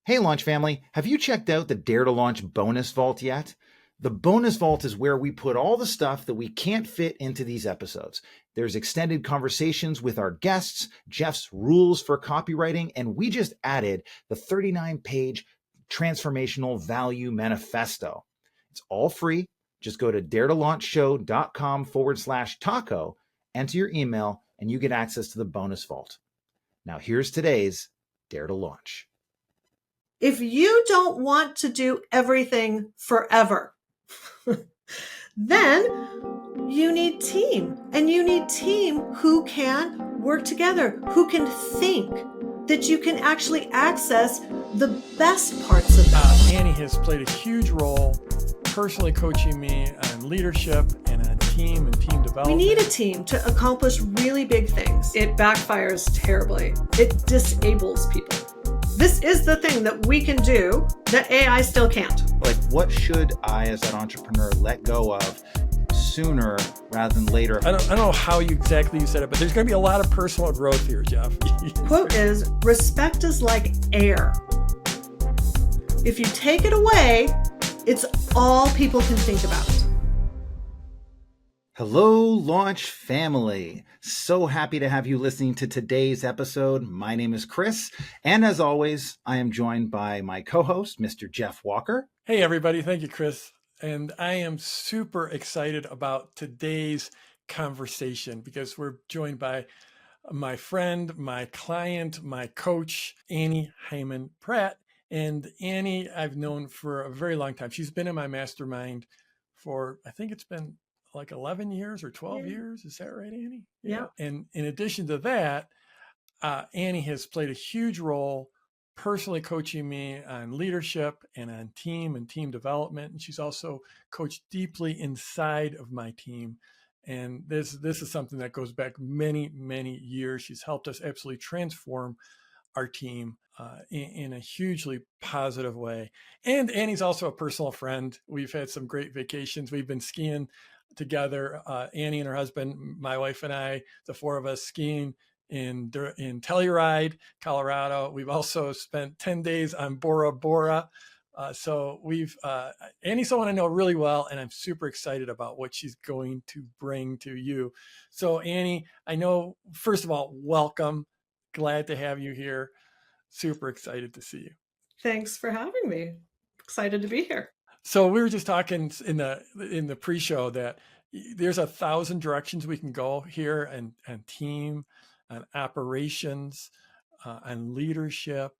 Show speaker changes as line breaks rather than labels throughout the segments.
Hey, Launch family, have you checked out the Dare to Launch bonus vault yet? The bonus vault is where we put all the stuff that we can't fit into these episodes. There's extended conversations with our guests, Jeff's rules for copywriting, and we just added the 39-page transformational value manifesto. It's all free. Just go to daretolaunchshow.com/taco, enter your email, and you get access to the bonus vault. Now here's today's Dare to Launch.
If you don't want to do everything forever, then you need team, and you need team who can work together, who can think, that you can actually access the best parts of that.
Annie has played a huge role personally coaching me on leadership and on team and team development.
We need a team to accomplish really big things. It backfires terribly. It disables people. This is the thing that we can do that AI still can't.
Like, what should I, as an entrepreneur, let go of sooner rather than later?
I don't know how exactly you said it, but there's going to be a lot of personal growth here, Jeff.
Quote is, respect is like air. If you take it away, it's all people can think about.
Hello, Launch family. So happy to have you listening to today's episode. My name is Chris, and as always, I am joined by my co-host, Mr. Jeff Walker.
Hey, everybody. Thank you, Chris. And I am super excited about today's conversation because we're joined by my friend, my client, my coach, Annie Hyman Pratt. And Annie, I've known for a very long time. She's been in my mastermind for, I think it's been like 11 years or 12 years. Is that right, Annie?
Yeah.
And in addition to that, Annie has played a huge role personally coaching me on leadership and on team and team development. And she's also coached deeply inside of my team. And this is something that goes back many, many years. She's helped us absolutely transform our team in a hugely positive way. And Annie's also a personal friend. We've had some great vacations. We've been skiing together, Annie and her husband, my wife and I, the four of us skiing in Telluride, Colorado. We've also spent 10 days on Bora Bora. So Annie's someone I know really well, and I'm super excited about what she's going to bring to you. So Annie, I know, first of all, welcome. Glad to have you here. Super excited to see you.
Thanks for having me. Excited to be here.
So we were just talking in the pre-show that there's 1,000 directions we can go here, and team, and operations, and leadership.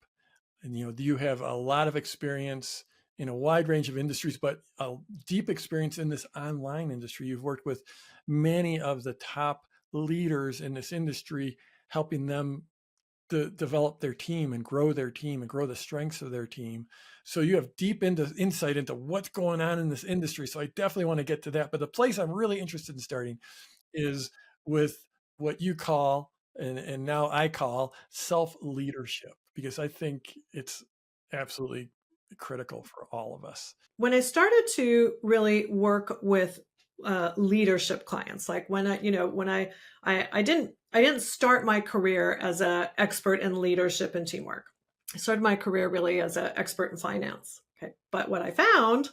And you have a lot of experience in a wide range of industries, but a deep experience in this online industry. You've worked with many of the top leaders in this industry, helping them to develop their team and grow their team and grow the strengths of their team. So you have deep insight into what's going on in this industry. So I definitely want to get to that. But the place I'm really interested in starting is with what you call, and now I call, self-leadership, because I think it's absolutely critical for all of us.
When I started to really work with leadership clients, like when I didn't start my career as an expert in leadership and teamwork. I started my career really as an expert in finance. Okay. But what I found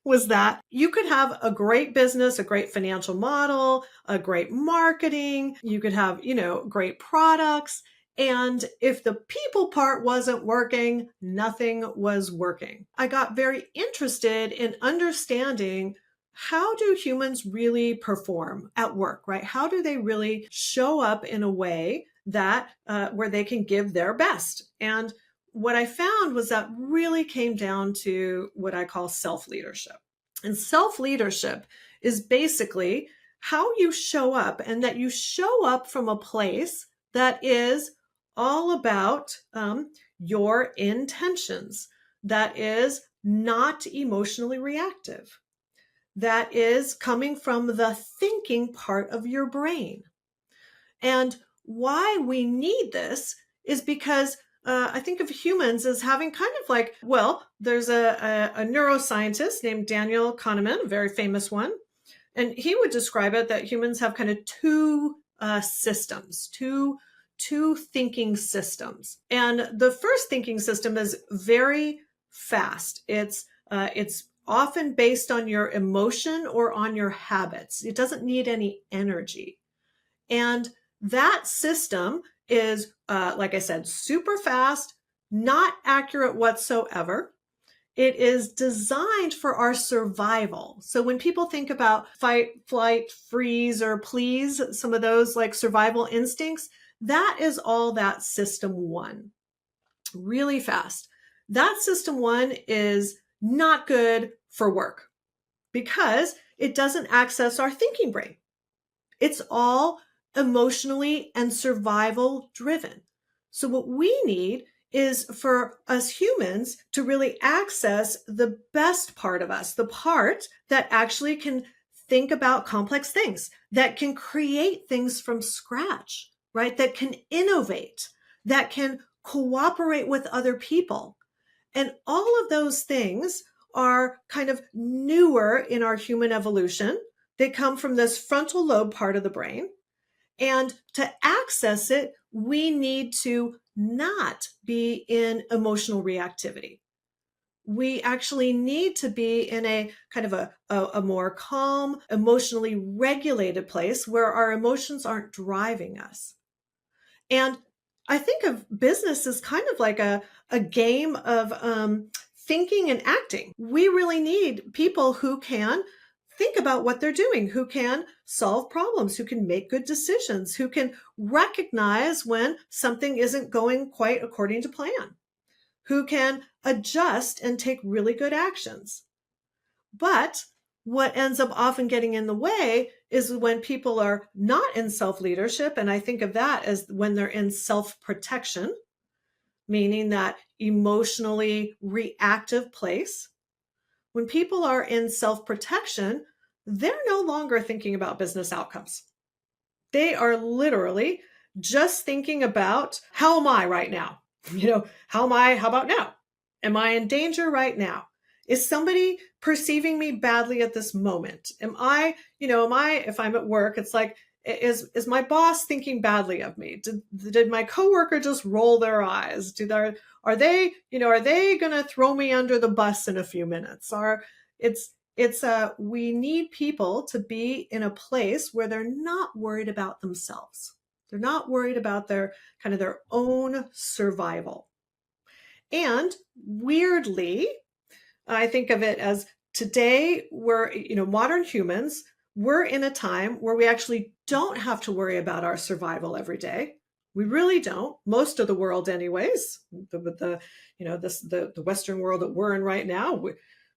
was that you could have a great business, a great financial model, a great marketing, you could have, great products. And if the people part wasn't working, nothing was working. I got very interested in understanding, how do humans really perform at work, right? How do they really show up in a way that where they can give their best? And what I found was that really came down to what I call self-leadership. And self-leadership is basically how you show up, and that you show up from a place that is all about your intentions, that is not emotionally reactive, that is coming from the thinking part of your brain. And why we need this is because I think of humans as having kind of like, there's a neuroscientist named Daniel Kahneman, a very famous one. And he would describe it that humans have kind of two systems, two two thinking systems. And the first thinking system is very fast. It's often based on your emotion or on your habits. It doesn't need any energy. And that system is, like I said, super fast, not accurate whatsoever. It is designed for our survival. So when people think about fight, flight, freeze, or please, some of those like survival instincts, that is all that system one. Really fast. That system one is not good for work because it doesn't access our thinking brain. It's all emotionally and survival driven. So what we need is for us humans to really access the best part of us, the part that actually can think about complex things, that can create things from scratch, right? That can innovate, that can cooperate with other people. And all of those things are kind of newer in our human evolution. They come from this frontal lobe part of the brain. And to access it, we need to not be in emotional reactivity. We actually need to be in a kind of a more calm, emotionally regulated place where our emotions aren't driving us. And I think of business as kind of like a game of thinking and acting. We really need people who can think about what they're doing, who can solve problems, who can make good decisions, who can recognize when something isn't going quite according to plan, who can adjust and take really good actions. But what ends up often getting in the way is when people are not in self-leadership. And I think of that as when they're in self-protection, meaning that emotionally reactive place. When people are in self-protection, they're no longer thinking about business outcomes. They are literally just thinking about, how am I right now? How about now? Am I in danger right now? Is somebody perceiving me badly at this moment? If I'm at work, it's like, is my boss thinking badly of me? Did my coworker just roll their eyes? Are they going to throw me under the bus in a few minutes? We need people to be in a place where they're not worried about themselves. They're not worried about their own survival. And weirdly, I think of it as today modern humans, we're in a time where we actually don't have to worry about our survival every day. We really don't. Most of the world anyways, the Western world that we're in right now,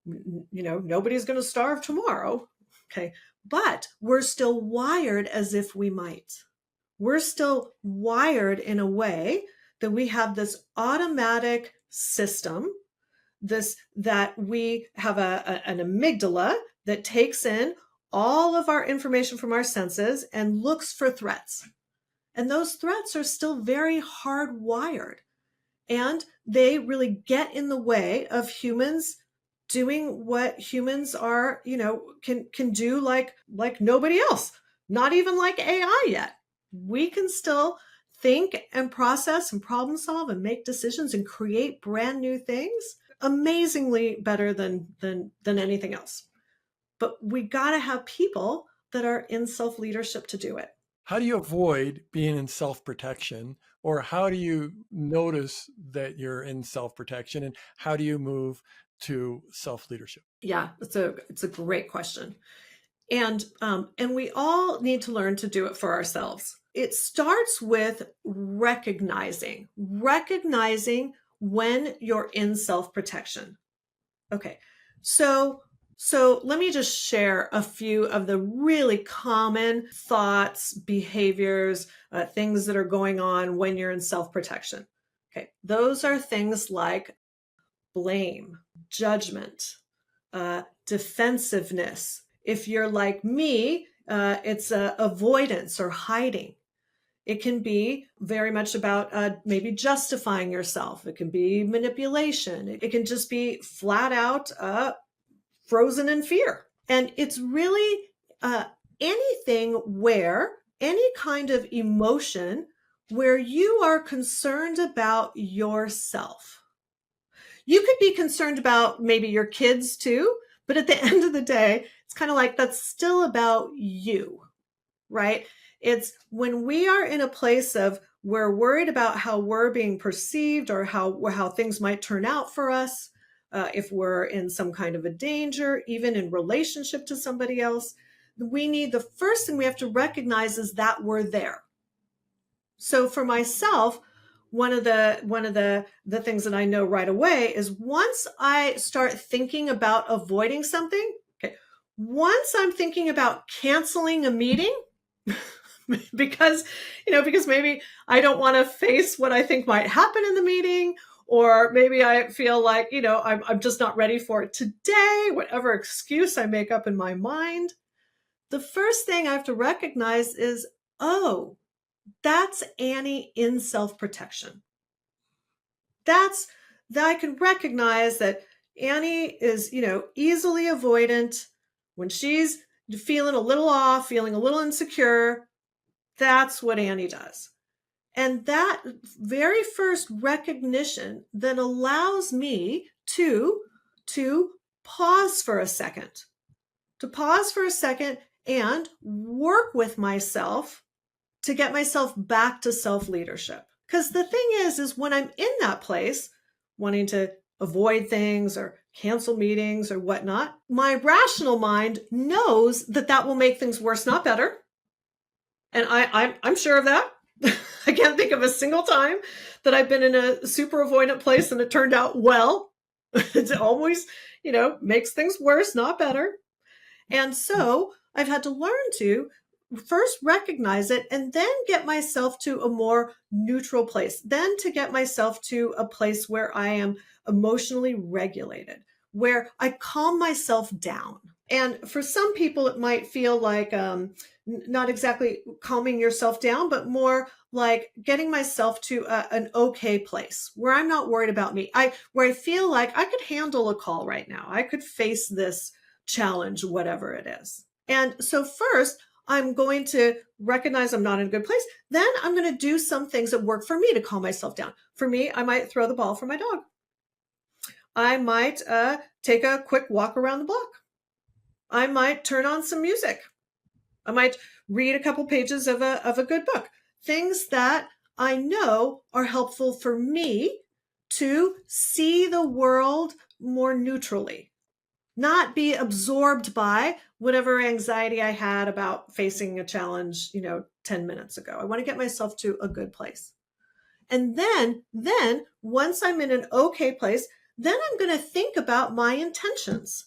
nobody's going to starve tomorrow. Okay. But we're still wired as if we might. We're still wired in a way that we have this automatic system, that we have an amygdala that takes in all of our information from our senses and looks for threats. And those threats are still very hardwired. And they really get in the way of humans doing what humans are, can do like nobody else, not even like AI yet. We can still think and process and problem solve and make decisions and create brand new things amazingly better than anything else. But we got to have people that are in self-leadership to do it.
How do you avoid being in self-protection, or how do you notice that you're in self-protection, and how do you move to self-leadership?
Yeah, it's a great question. And we all need to learn to do it for ourselves. It starts with recognizing when you're in self-protection. Okay. So let me just share a few of the really common thoughts, behaviors, things that are going on when you're in self-protection. Okay. Those are things like blame, judgment, defensiveness. If you're like me, it's avoidance or hiding. It can be very much about maybe justifying yourself. It can be manipulation. It can just be flat out frozen in fear. And it's really anything where any kind of emotion where you are concerned about yourself. You could be concerned about maybe your kids too, but at the end of the day, it's kind of like that's still about you, right? It's when we are in a place of we're worried about how we're being perceived or how things might turn out for us, if we're in some kind of a danger, even in relationship to somebody else, the first thing we have to recognize is that we're there. So for myself, one of the things that I know right away is once I start thinking about avoiding something, okay, once I'm thinking about canceling a meeting, because maybe I don't want to face what I think might happen in the meeting, or maybe I feel like, I'm just not ready for it today, whatever excuse I make up in my mind. The first thing I have to recognize is, oh, that's Annie in self-protection. That I can recognize that Annie is, easily avoidant. When she's feeling a little off, feeling a little insecure, that's what Annie does. And that very first recognition then allows me to pause for a second, and work with myself to get myself back to self-leadership. Because the thing is when I'm in that place, wanting to avoid things or cancel meetings or whatnot, my rational mind knows that will make things worse, not better. And I'm sure of that. I can't think of a single time that I've been in a super avoidant place and it turned out well. It always, makes things worse, not better. And so I've had to learn to first recognize it and then get myself to a more neutral place, then to get myself to a place where I am emotionally regulated, where I calm myself down. And for some people, it might feel like not exactly calming yourself down, but more like getting myself to an okay place where I'm not worried about me, where I feel like I could handle a call right now. I could face this challenge, whatever it is. And so first, I'm going to recognize I'm not in a good place. Then I'm going to do some things that work for me to calm myself down. For me, I might throw the ball for my dog. I might take a quick walk around the block. I might turn on some music. I might read a couple pages of a good book. Things that I know are helpful for me to see the world more neutrally, not be absorbed by whatever anxiety I had about facing a challenge, 10 minutes ago. I want to get myself to a good place. And then once I'm in an okay place, then I'm going to think about my intentions.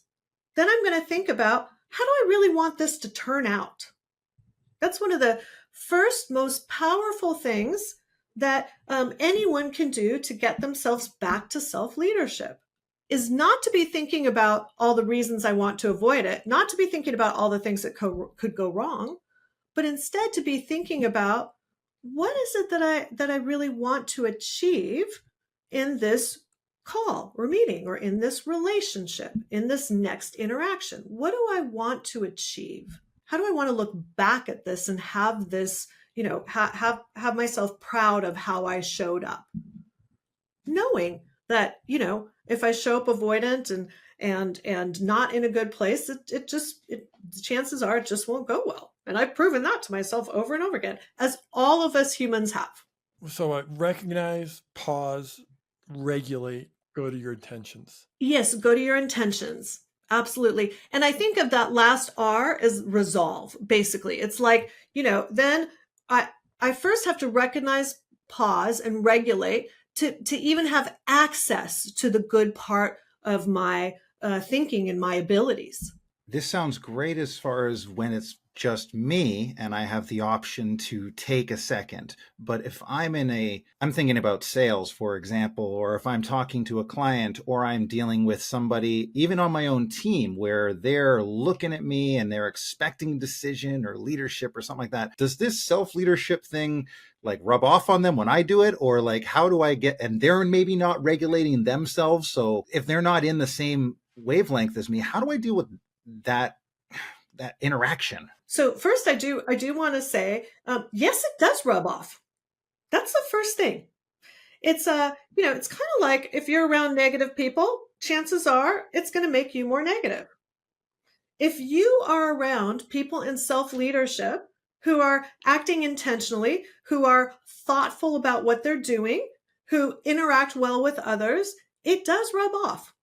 Then I'm going to think about, how do I really want this to turn out? That's one of the first most powerful things that anyone can do to get themselves back to self-leadership, is not to be thinking about all the reasons I want to avoid it, not to be thinking about all the things that could go wrong, but instead to be thinking about, what is it that I really want to achieve in this call or meeting, or in this relationship, in this next interaction? What do I want to achieve? How do I want to look back at this and have this, have myself proud of how I showed up? Knowing that, if I show up avoidant and not in a good place, the chances are it just won't go well. And I've proven that to myself over and over again, as all of us humans have.
So recognize, pause, regulate, go to your intentions.
Yes, go to your intentions. Absolutely. And I think of that last R as resolve, basically. It's like, then I first have to recognize, pause, and regulate to even have access to the good part of my thinking and my abilities.
This sounds great as far as when it's just me and I have the option to take a second. But if I'm thinking about sales, for example, or if I'm talking to a client, or I'm dealing with somebody, even on my own team, where they're looking at me and they're expecting decision or leadership or something like that, does this self-leadership thing like rub off on them when I do it? Or like, how do I and they're maybe not regulating themselves. So if they're not in the same wavelength as me, how do I deal with that interaction?
So first, I do want to say, yes, it does rub off. That's the first thing. It's it's kind of like if you're around negative people, chances are it's going to make you more negative. If you are around people in self-leadership who are acting intentionally, who are thoughtful about what they're doing, who interact well with others, it does rub off.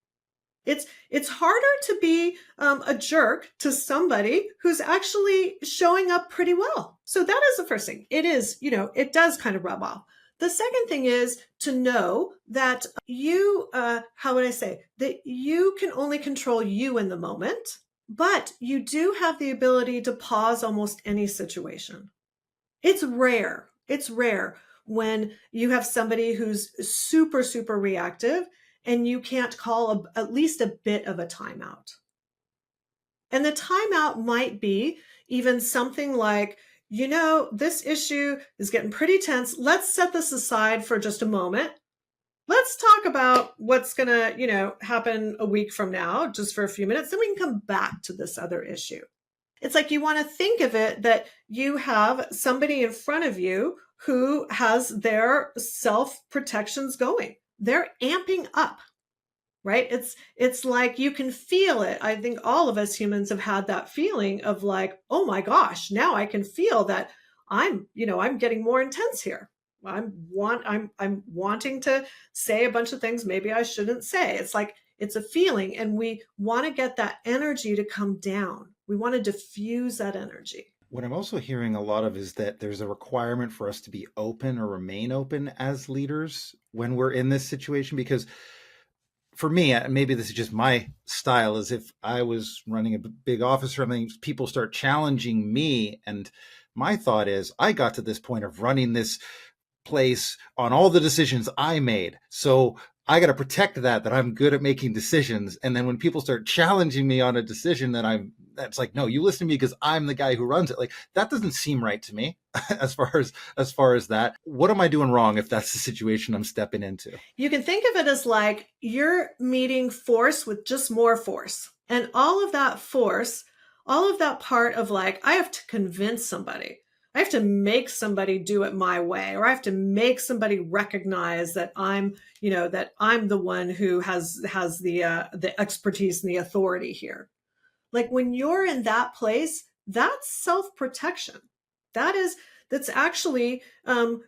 It's harder to be a jerk to somebody who's actually showing up pretty well. So that is the first thing. It is, it does kind of rub off. The second thing is to know that you, how would I say, that you can only control you in the moment, but you do have the ability to pause almost any situation. It's rare. It's rare when you have somebody who's super, super reactive and you can't call at least a bit of a timeout. And the timeout might be even something like, this issue is getting pretty tense. Let's set this aside for just a moment. Let's talk about what's going to, happen a week from now, just for a few minutes. Then we can come back to this other issue. It's like you want to think of it that you have somebody in front of you who has their self-protections going. They're amping up, right? It's like you can feel it. I think all of us humans have had that feeling of like, oh my gosh, now I can feel that I'm getting more intense here. I'm wanting to say a bunch of things maybe I shouldn't say. It's like it's a feeling, and we want to get that energy to come down. We want to diffuse that energy.
What I'm also hearing a lot of is that there's a requirement for us to be open or remain open as leaders when we're in this situation. Because for me, maybe this is just my style, is if I was running a big office or something, people start challenging me. And my thought is, I got to this point of running this place on all the decisions I made. So I got to protect that I'm good at making decisions. And then when people start challenging me on a decision that's like, no, you listen to me because I'm the guy who runs it. Like, that doesn't seem right to me as far as that. What am I doing wrong if that's the situation I'm stepping into?
You can think of it as like you're meeting force with just more force. And all of that force, all of that part of like, I have to convince somebody. I have to make somebody do it my way, or I have to make somebody recognize that I'm the one who has the expertise and the authority here. Like when you're in that place, that's self-protection. That's actually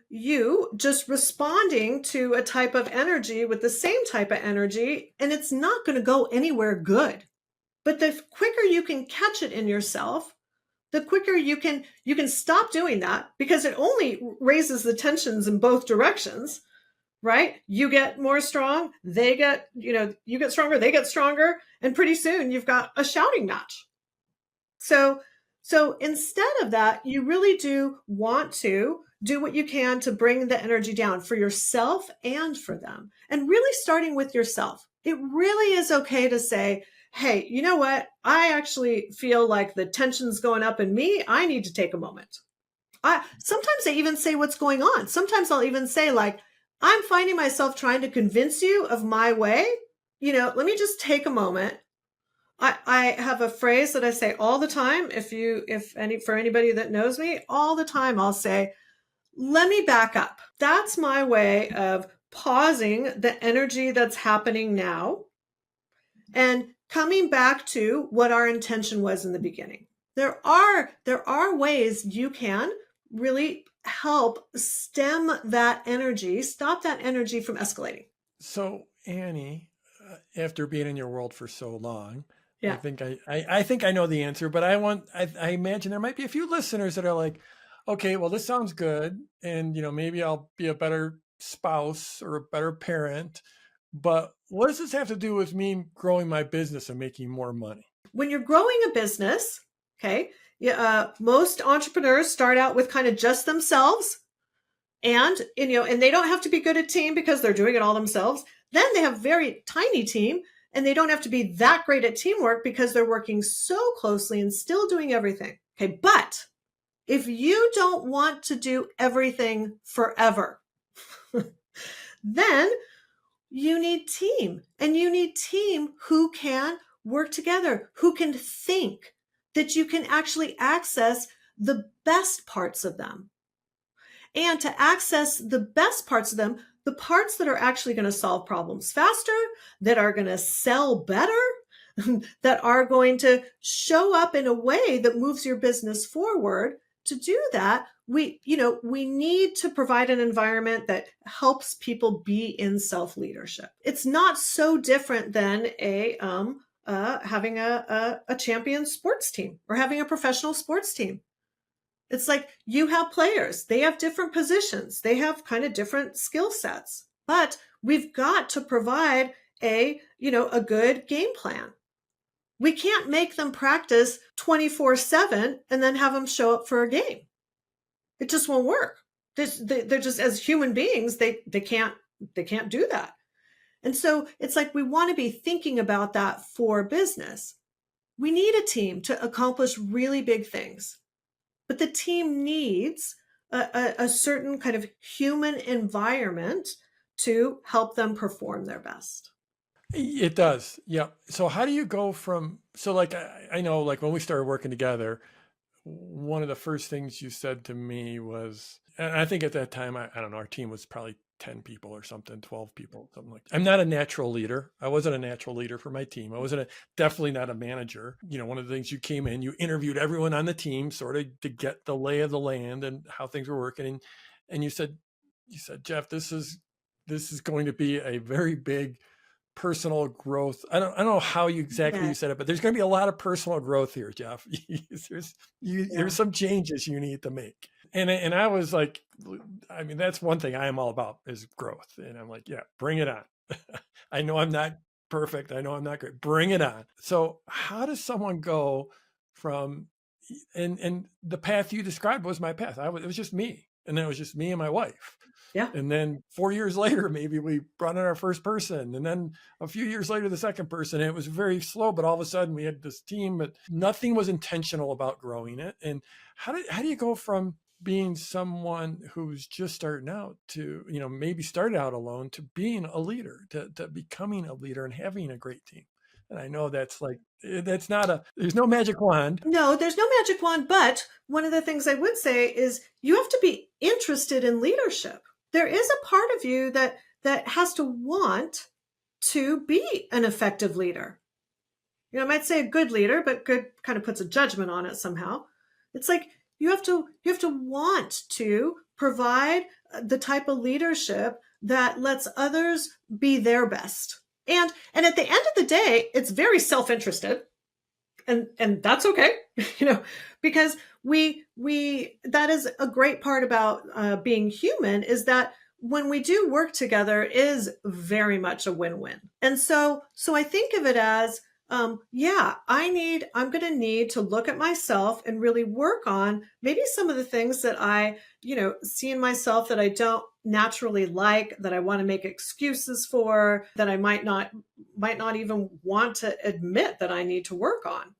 you just responding to a type of energy with the same type of energy, and it's not going to go anywhere good. But the quicker you can catch it in yourself, the quicker you can stop doing that, because it only raises the tensions in both directions, right? You get more strong, they get, you get stronger, they get stronger, and pretty soon you've got a shouting match. So instead of that, you really do want to do what you can to bring the energy down for yourself and for them. And really starting with yourself. It really is okay to say, hey, you know what? I actually feel like the tension's going up in me. I need to take a moment. Sometimes I even say what's going on. Sometimes I'll even say like, I'm finding myself trying to convince you of my way. Let me just take a moment. I have a phrase that I say all the time. For anybody that knows me, all the time I'll say, let me back up. That's my way of pausing the energy that's happening now and coming back to what our intention was in the beginning. There are ways you can really help stem that energy, stop that energy from escalating.
So Annie, after being in your world for so long,
yeah.
I think I know the answer, but I imagine there might be a few listeners that are like, okay, well, this sounds good. And, maybe I'll be a better spouse or a better parent, but what does this have to do with me growing my business and making more money?
When you're growing a business, okay, most entrepreneurs start out with kind of just themselves, and they don't have to be good at team because they're doing it all themselves. Then they have very tiny team, and they don't have to be that great at teamwork because they're working so closely and still doing everything. Okay, but if you don't want to do everything forever, then you need team, and you need team who can work together, who can think, that you can actually access the best parts of them. and to access the best parts of them, the parts that are actually going to solve problems faster, that are going to sell better, that are going to show up in a way that moves your business forward. To do that, we need to provide an environment that helps people be in self-leadership. It's not so different than having a champion sports team or having a professional sports team. It's like you have players, they have different positions, they have kind of different skill sets, but we've got to provide a good game plan. We can't make them practice 24/7 and then have them show up for a game. It just won't work. They're just, as human beings, they can't do that. And so it's like we want to be thinking about that for business. We need a team to accomplish really big things, but the team needs a certain kind of human environment to help them perform their best.
It does. Yeah. So how do you go from, so like, I know like when we started working together, one of the first things you said to me was, and I think at that time, I don't know, our team was probably 10 people or something, 12 people, something like that. I'm not a natural leader. I wasn't a natural leader for my team. I wasn't definitely not a manager. One of the things, you came in, you interviewed everyone on the team sort of to get the lay of the land and how things were working. And you said, Jeff, this is going to be a very big personal growth. I don't know how you exactly you said it, but there's going to be a lot of personal growth here, Jeff. There's some changes you need to make. And I was like, I mean, that's one thing I am all about is growth. And I'm like, yeah, bring it on. I know I'm not perfect. I know I'm not great. Bring it on. So how does someone go from, and the path you described was my path. It was just me. And then it was just me and my wife.
Yeah.
And then 4 years later, maybe we brought in our first person. And then a few years later, the second person. And it was very slow, but all of a sudden we had this team, but nothing was intentional about growing it. And how do you go from being someone who's just starting out to, maybe started out alone, to being a leader, to becoming a leader and having a great team? And I know there's no magic wand.
No, there's no magic wand. But one of the things I would say is you have to be interested in leadership. There is a part of you that has to want to be an effective leader. I might say a good leader, but good kind of puts a judgment on it somehow. It's like you have to want to provide the type of leadership that lets others be their best. And at the end of the day, it's very self-interested. And that's okay, because that is a great part about being human, is that when we do work together, it is very much a win-win. And so I think of it as, I'm going to need to look at myself and really work on maybe some of the things that I, see in myself that I don't naturally like, that I want to make excuses for, that I might not even want to admit that I need to work on.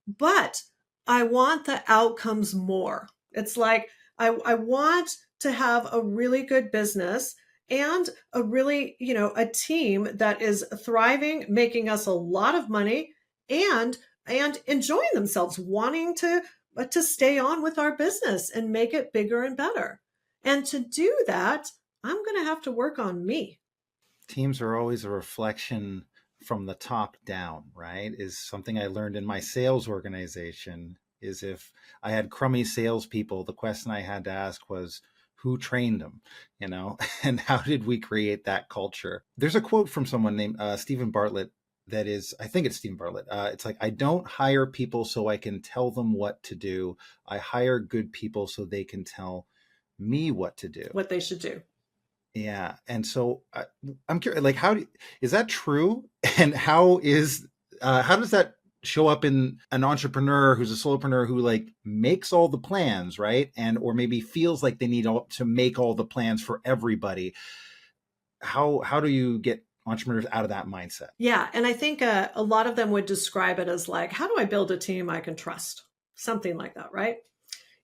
But I want the outcomes more. It's like, I want to have a really good business and a really, a team that is thriving, making us a lot of money and enjoying themselves, wanting to stay on with our business and make it bigger and better. And to do that, I'm going to have to work on me.
Teams are always a reflection from the top down, right? Is something I learned in my sales organization, is if I had crummy salespeople, the question I had to ask was, who trained them, and how did we create that culture? There's a quote from someone named Stephen Bartlett that is, I think it's Stephen Bartlett. It's like, I don't hire people so I can tell them what to do. I hire good people so they can tell me what to do.
What they should do.
Yeah. And so I'm curious, like, is that true? And how does that show up in an entrepreneur who's a solopreneur who like makes all the plans, right? Or maybe feels like they need to make all the plans for everybody. How do you get entrepreneurs out of that mindset?
Yeah. And I think a lot of them would describe it as like, how do I build a team I can trust? Something like that, right?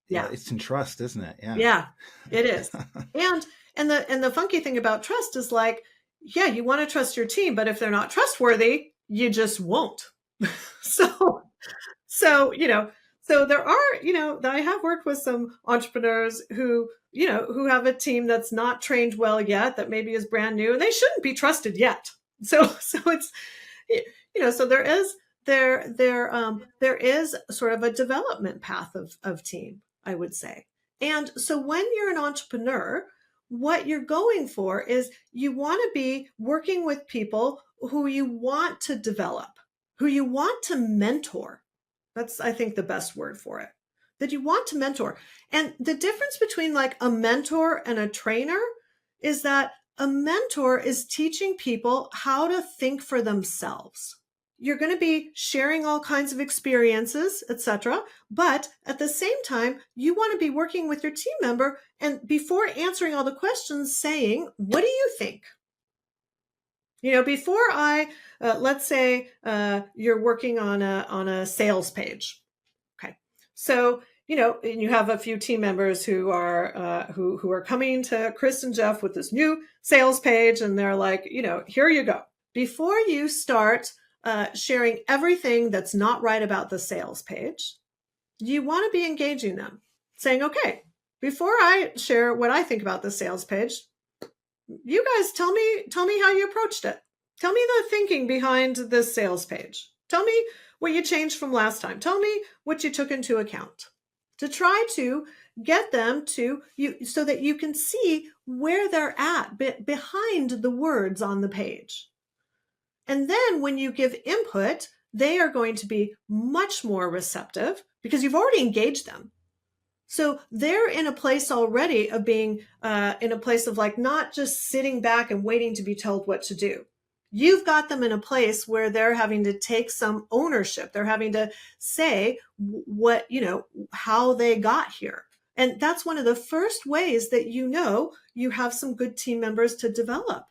Yeah. It's in trust, isn't it? Yeah.
Yeah, it is. And the funky thing about trust is like, yeah, you want to trust your team, but if they're not trustworthy, you just won't. So So there are, I have worked with some entrepreneurs who have a team that's not trained well yet, that maybe is brand new, and they shouldn't be trusted yet. So it's, so there is sort of a development path of team, I would say. And so when you're an entrepreneur, what you're going for is you want to be working with people who you want to develop, who you want to mentor. That's, I think, the best word for it, that you want to mentor. And the difference between like a mentor and a trainer is that a mentor is teaching people how to think for themselves. You're going to be sharing all kinds of experiences, etc. But at the same time, you want to be working with your team member, and before answering all the questions, saying, what do you think? Before let's say you're working on a sales page. Okay. So, and you have a few team members who are coming to Chris and Jeff with this new sales page, and they're like, here you go. Before you start sharing everything that's not right about the sales page, you want to be engaging them, saying, okay, before I share what I think about the sales page, you guys tell me how you approached it. Tell me the thinking behind this sales page. Tell me what you changed from last time. Tell me what you took into account, to try to get them to you so that you can see where they're at behind the words on the page. And then when you give input, they are going to be much more receptive because you've already engaged them. So they're in a place already of being in a place of like not just sitting back and waiting to be told what to do. You've got them in a place where they're having to take some ownership. They're having to say how they got here. And that's one of the first ways that you have some good team members to develop.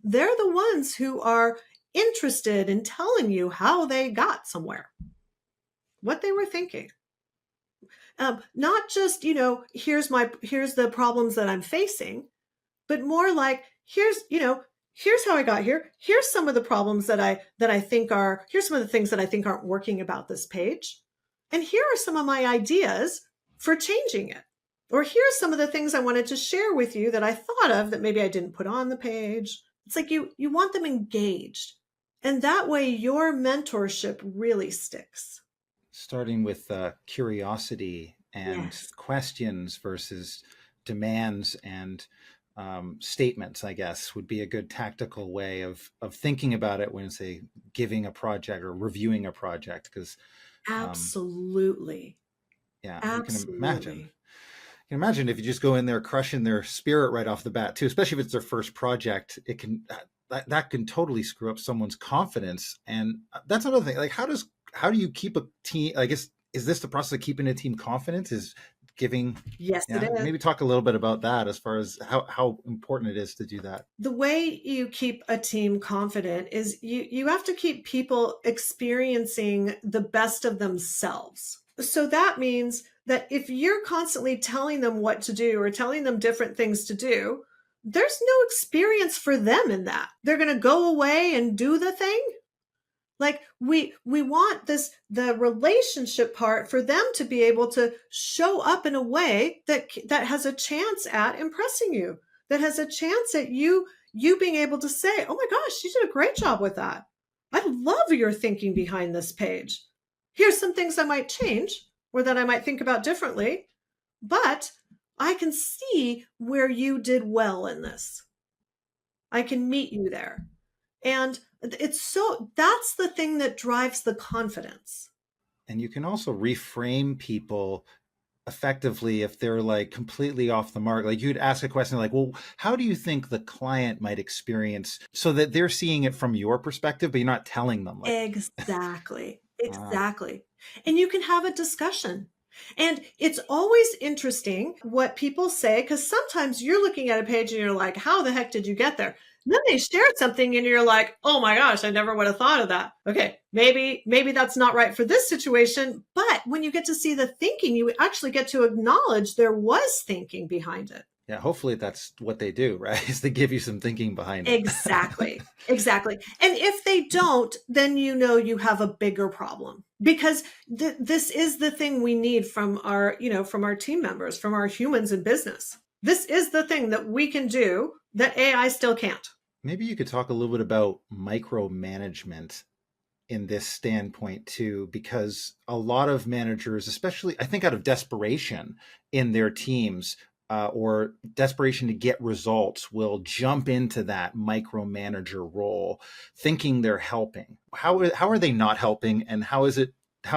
They're the ones who are interested in telling you how they got somewhere, what they were thinking. Not just, here's the problems that I'm facing, but more like, here's how I got here. Here's some of the problems here's some of the things that I think aren't working about this page. And here are some of my ideas for changing it. Or here's some of the things I wanted to share with you that I thought of that maybe I didn't put on the page. It's like you want them engaged. And that way your mentorship really sticks.
Starting with curiosity and questions versus demands and statements, I guess, would be a good tactical way of thinking about it when, say, giving a project or reviewing a project. Because
absolutely,
absolutely. You can imagine if you just go in there crushing their spirit right off the bat, too, especially if it's their first project. It can that can totally screw up someone's confidence. And that's another thing. Like, how do you keep a team? I guess, is this the process of keeping a team confident? Is giving?
Yes, it is.
Maybe talk a little bit about that as far as how important it is to do that.
The way you keep a team confident is you have to keep people experiencing the best of themselves. So that means that if you're constantly telling them what to do or telling them different things to do, there's no experience for them in that. They're going to go away and do the thing. Like we want the relationship part for them to be able to show up in a way that has a chance at impressing you, that has a chance at you being able to say, oh my gosh, you did a great job with that. I love your thinking behind this page. Here's some things I might change or that I might think about differently, but I can see where you did well in this. I can meet you there. And that's the thing that drives the confidence.
And you can also reframe people effectively if they're like completely off the mark. Like you'd ask a question like, well, how do you think the client might experience, so that they're seeing it from your perspective, but you're not telling them.
Exactly. And you can have a discussion. And it's always interesting what people say, because sometimes you're looking at a page and you're like, how the heck did you get there? And then they shared something and you're like, oh my gosh, I never would have thought of that. Okay, maybe that's not right for this situation. But when you get to see the thinking, you actually get to acknowledge there was thinking behind it.
Yeah, hopefully that's what they do, right? Is they give you some thinking behind it.
Exactly. Exactly. And if they don't, then you have a bigger problem, because this is the thing we need from our, from our team members, from our humans in business. This is the thing that we can do that AI still can't.
Maybe you could talk a little bit about micromanagement in this standpoint too, because a lot of managers, especially I think out of desperation in their teams, or desperation to get results, will jump into that micromanager role thinking they're helping. How are they not helping, and how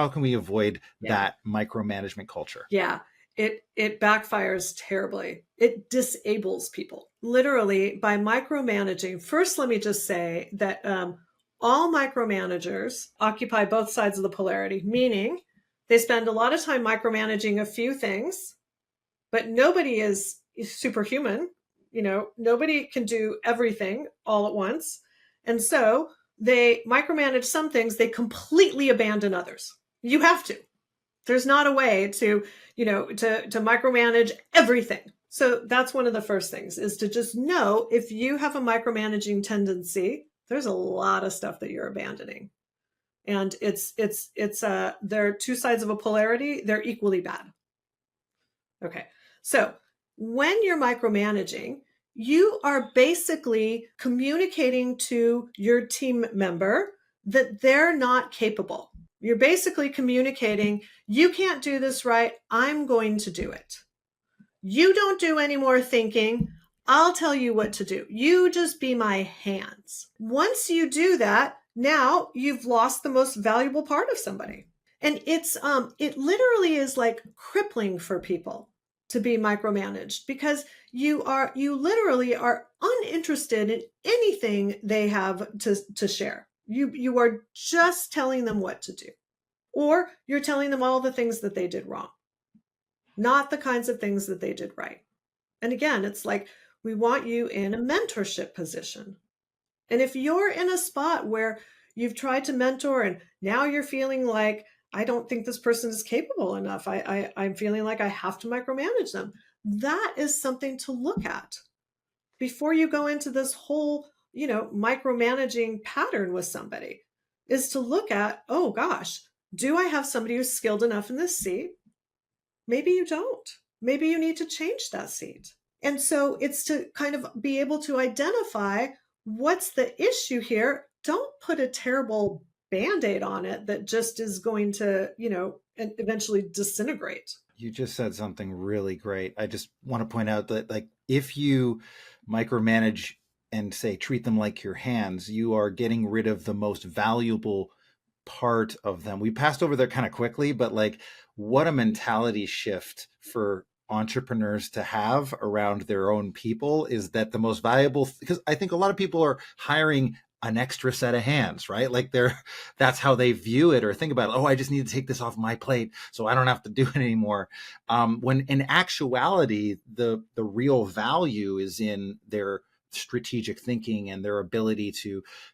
can we avoid that micromanagement culture?
Yeah. It backfires terribly. It disables people literally by micromanaging. First, let me just say that all micromanagers occupy both sides of the polarity, meaning they spend a lot of time micromanaging a few things, but nobody is superhuman. Nobody can do everything all at once. And so they micromanage some things, they completely abandon others. You have to. There's not a way to micromanage everything. So that's one of the first things, is to just know if you have a micromanaging tendency, there's a lot of stuff that you're abandoning. And they're two sides of a polarity. They're equally bad. Okay. So when you're micromanaging, you are basically communicating to your team member that they're not capable. You're basically communicating, you can't do this right. I'm going to do it. You don't do any more thinking. I'll tell you what to do. You just be my hands. Once you do that, now you've lost the most valuable part of somebody. And it literally is like crippling for people to be micromanaged, because you literally are uninterested in anything they have to share. You are just telling them what to do, or you're telling them all the things that they did wrong, not the kinds of things that they did right. And again, it's like, we want you in a mentorship position. And if you're in a spot where you've tried to mentor and now you're feeling like, I don't think this person is capable enough, I'm feeling like I have to micromanage them, that is something to look at before you go into this whole, micromanaging pattern with somebody, is to look at, oh gosh, do I have somebody who's skilled enough in this seat? Maybe you don't. Maybe you need to change that seat. And so it's to kind of be able to identify what's the issue here. Don't put a terrible Band-Aid on it that just is going to, eventually disintegrate.
You just said something really great. I just want to point out that, like, if you micromanage and say, treat them like your hands, you are getting rid of the most valuable part of them. We passed over there kind of quickly, but like, what a mentality shift for entrepreneurs to have around their own people, is that the most valuable, because I think a lot of people are hiring an extra set of hands, right? Like that's how they view it or think about it. Oh, I just need to take this off my plate so I don't have to do it anymore. When in actuality, the real value is in their strategic thinking and their ability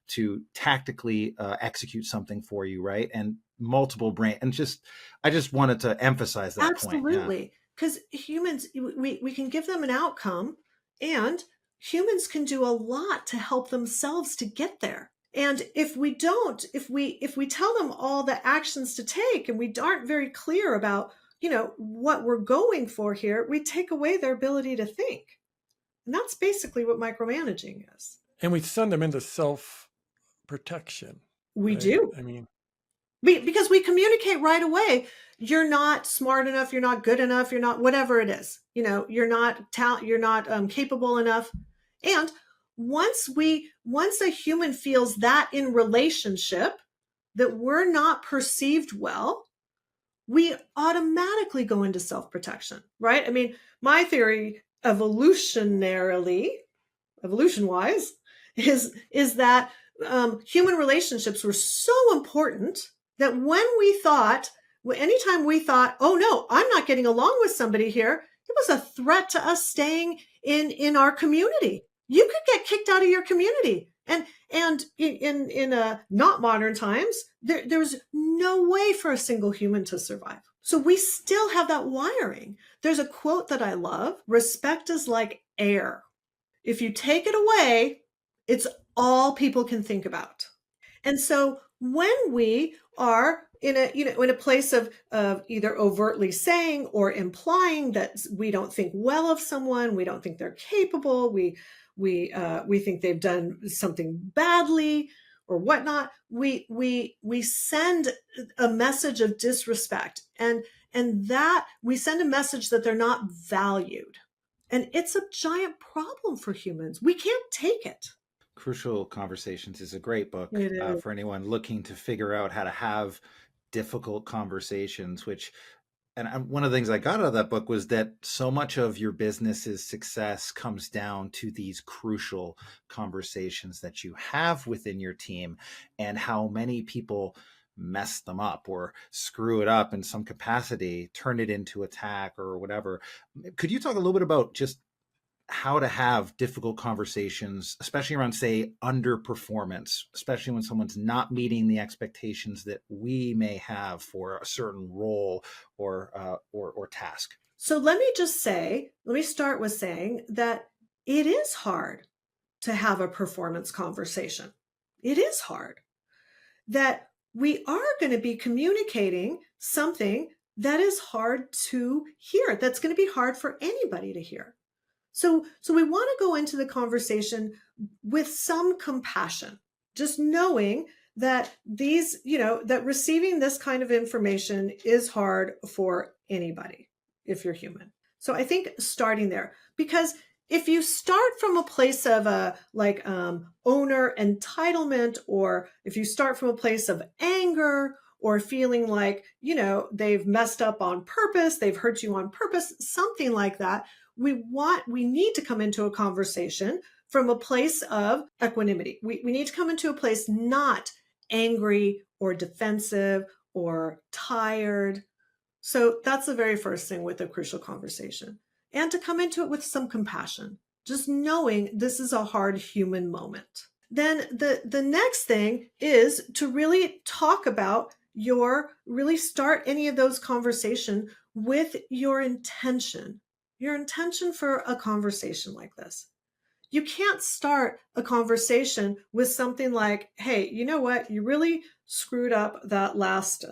to tactically execute something for you, right? And multiple brain, and I just wanted to emphasize that point.
Absolutely. Because humans, we can give them an outcome, and humans can do a lot to help themselves to get there. And if we don't, if we tell them all the actions to take, and we aren't very clear about, what we're going for here, we take away their ability to think. And that's basically what micromanaging is.
And we send them into self-protection.
We
right?
do.
I mean,
because we communicate right away. You're not smart enough. You're not good enough. You're not whatever it is. You're not capable enough. And once a human feels that in relationship, that we're not perceived well, we automatically go into self-protection, right? I mean, my theory, evolution-wise, is that human relationships were so important that anytime we thought, oh no, I'm not getting along with somebody here, it was a threat to us staying in our community. You could get kicked out of your community. And in not modern times, there's no way for a single human to survive. So we still have that wiring. There's a quote that I love: respect is like air. If you take it away, it's all people can think about. And so when we are in a place of either overtly saying or implying that we don't think well of someone, we don't think they're capable, we think they've done something badly or whatnot, we send a message of disrespect, and that we send a message that they're not valued. And it's a giant problem for humans. We can't take it.
Crucial Conversations is a great book
It is.
for anyone looking to figure out how to have difficult conversations, one of the things I got out of that book was that so much of your business's success comes down to these crucial conversations that you have within your team, and how many people mess them up or screw it up in some capacity, turn it into attack or whatever. Could you talk a little bit about just how to have difficult conversations, especially around, say, underperformance, especially when someone's not meeting the expectations that we may have for a certain role or task?
So let me start with saying that it is hard to have a performance conversation. It is hard that we are going to be communicating something that is hard to hear, that's going to be hard for anybody to hear. So we want to go into the conversation with some compassion, just knowing that that receiving this kind of information is hard for anybody if you're human. So I think starting there, because if you start from a place of owner entitlement, or if you start from a place of anger, or feeling like, they've messed up on purpose, they've hurt you on purpose, something like that, we need to come into a conversation from a place of equanimity. We need to come into a place not angry or defensive or tired. So that's the very first thing with a crucial conversation. And to come into it with some compassion, just knowing this is a hard human moment. Then the next thing is to really talk about really start any of those conversations with your intention for a conversation like this. You can't start a conversation with something like, hey, you know what? You really screwed up that last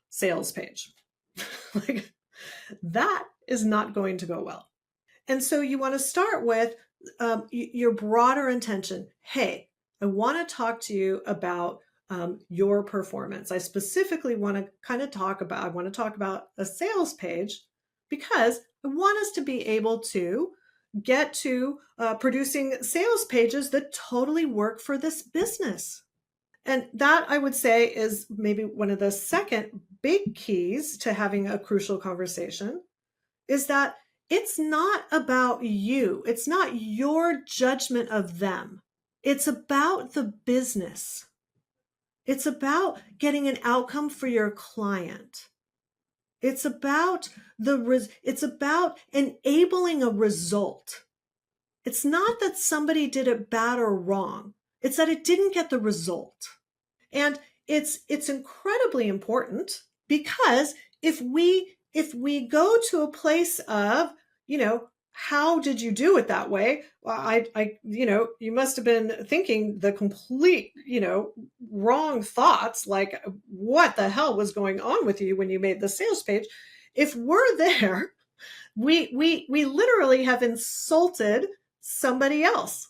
sales page. Like, that is not going to go well. And so you want to start with your broader intention. Hey, I want to talk to you about your performance. I specifically want to talk about a sales page, because I want us to be able to get to producing sales pages that totally work for this business. And that, I would say, is maybe one of the second big keys to having a crucial conversation, is that it's not about you. It's not your judgment of them. It's about the business. It's about getting an outcome for your client. It's about enabling a result. It's not that somebody did it bad or wrong. It's that it didn't get the result. And it's incredibly important, because if we go to a place of, how did you do it that way? Well, you must have been thinking the complete, wrong thoughts, like what the hell was going on with you when you made the sales page? If we're there, we literally have insulted somebody else.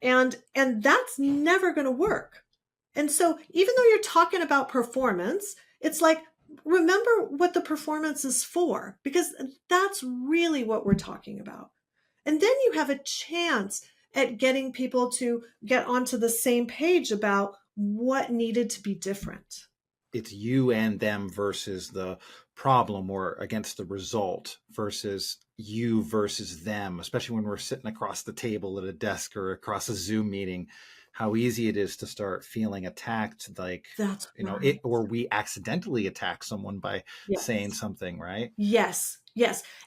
And that's never going to work. And so even though you're talking about performance, it's like, remember what the performance is for, because that's really what we're talking about. And then you have a chance at getting people to get onto the same page about what needed to be different.
It's you and them versus the problem, or against the result, versus you versus them, especially when we're sitting across the table at a desk or across a Zoom meeting. How easy it is to start feeling attacked, like,
That's right.
or we accidentally attack someone by saying something, right?
Yes.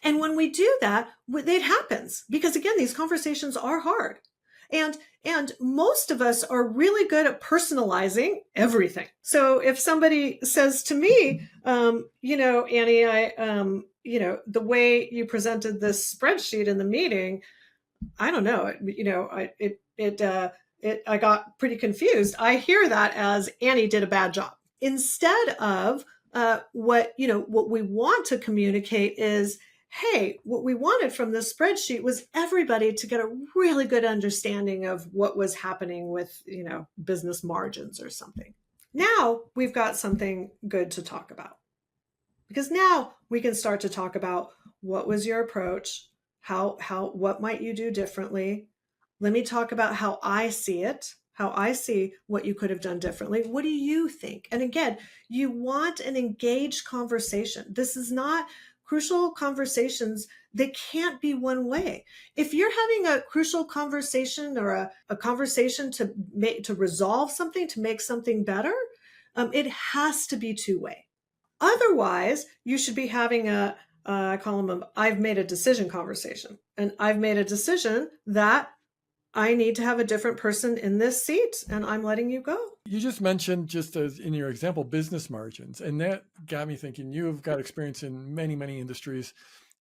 And when we do that, it happens, because again, these conversations are hard. And most of us are really good at personalizing everything. So if somebody says to me, Annie, the way you presented this spreadsheet in the meeting, I don't know, I got pretty confused. I hear that as Annie did a bad job. Instead of what we want to communicate is, hey, what we wanted from this spreadsheet was everybody to get a really good understanding of what was happening with, business margins or something. Now we've got something good to talk about, because now we can start to talk about what was your approach, what might you do differently? Let me talk about how I see it, how I see what you could have done differently. What do you think? And again, you want an engaged conversation. This is not crucial conversations. They can't be one way. If you're having a crucial conversation or a conversation to resolve something, to make something better, it has to be two-way. Otherwise, you should be having I call them I've made a decision conversation. And I've made a decision that I need to have a different person in this seat, and I'm letting you go.
You just mentioned, just as in your example, business margins. And that got me thinking, you've got experience in many, many industries,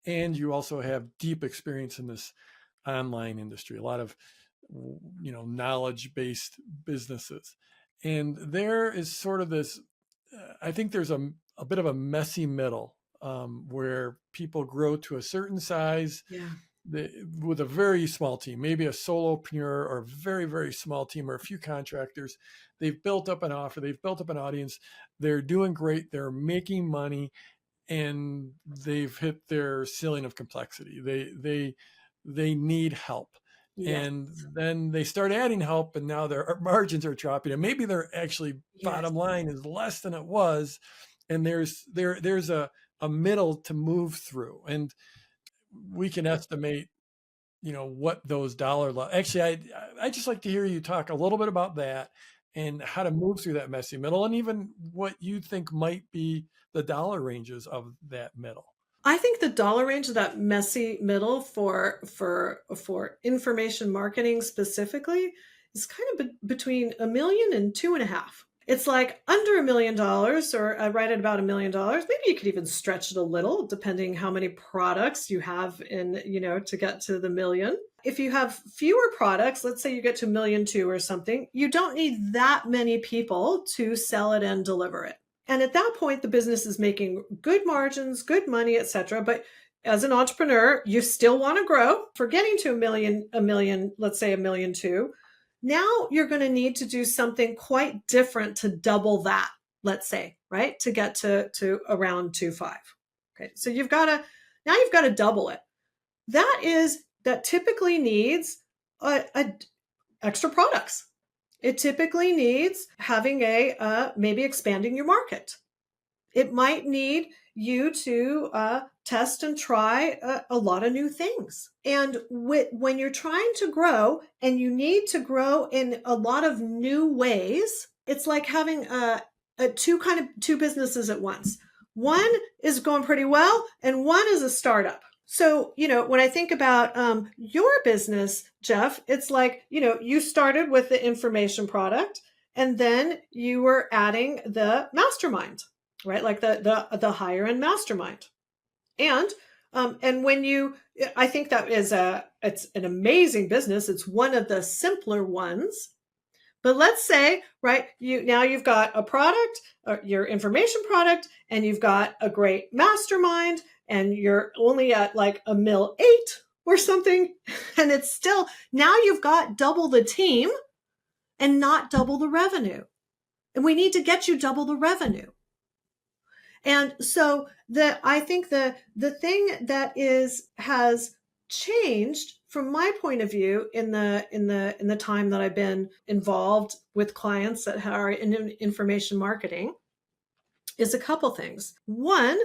and you also have deep experience in this online industry, a lot of, knowledge-based businesses. And there is sort of this, I think there's a bit of a messy middle where people grow to a certain size.
Yeah.
With a very small team, maybe a solopreneur or a very, very small team or a few contractors. They've built up an offer, they've built up an audience, they're doing great, they're making money, and they've hit their ceiling of complexity. They need help.
Yes.
And then they start adding help, and now their margins are dropping, and maybe their actually bottom line is less than it was. And there's a middle to move through. And we can estimate, what those actually, I just like to hear you talk a little bit about that and how to move through that messy middle, and even what you think might be the dollar ranges of that middle.
I think the dollar range of that messy middle for information marketing specifically is kind of between $1 million and $2.5 million. It's like under $1 million, or right at about $1 million. Maybe you could even stretch it a little, depending how many products you have to get to the million. If you have fewer products, let's say you get to $1.2 million or something, you don't need that many people to sell it and deliver it. And at that point, the business is making good margins, good money, etc. But as an entrepreneur, you still want to grow. For getting to $1 million, let's say $1.2 million, now you're going to need to do something quite different to double that, let's say, right? To get to around 2.5. Okay. So you've got to double it. That typically needs extra products. It typically needs having maybe expanding your market. It might need you to test and try a lot of new things. And when you're trying to grow and you need to grow in a lot of new ways, it's like having two businesses at once. One is going pretty well and one is a startup. So, when I think about your business, Jeff, it's like, you started with the information product and then you were adding the mastermind, right? Like the higher end mastermind. And when I think that it's an amazing business. It's one of the simpler ones. But let's say, right, you've got a product, your information product, and you've got a great mastermind, and you're only at like $1.8 million or something. And it's still, now you've got double the team and not double the revenue. And we need to get you double the revenue. And so I think the thing that has changed from my point of view in the time that I've been involved with clients that are in information marketing is a couple things. One,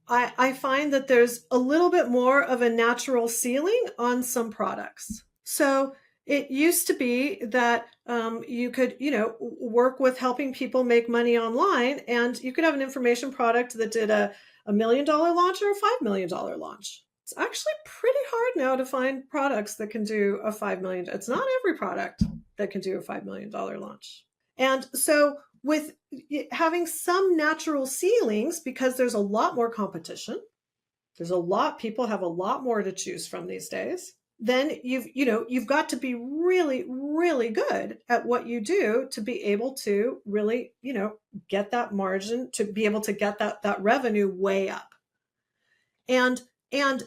I find that there's a little bit more of a natural ceiling on some products. So it used to be that you could, work with helping people make money online, and you could have an information product that did a $1 million launch or a $5 million launch. It's actually pretty hard now to find products that can do a $5 million. It's not every product that can do a $5 million launch. And so with having some natural ceilings, because there's a lot more competition, people have a lot more to choose from these days, then you've got to be really, really good at what you do to be able to really, get that margin, to be able to get that revenue way up. And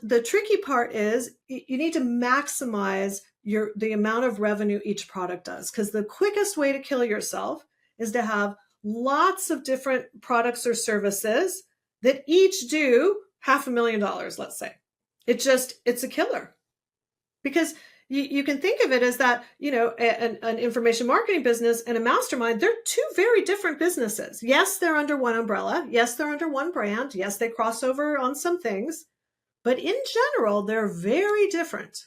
the tricky part is you need to maximize the amount of revenue each product does, because the quickest way to kill yourself is to have lots of different products or services that each do $500,000, let's say. It's a killer, because you can think of it as that, an information marketing business and a mastermind, they're two very different businesses. Yes, they're under one umbrella. Yes, they're under one brand. Yes, they cross over on some things, but in general, they're very different.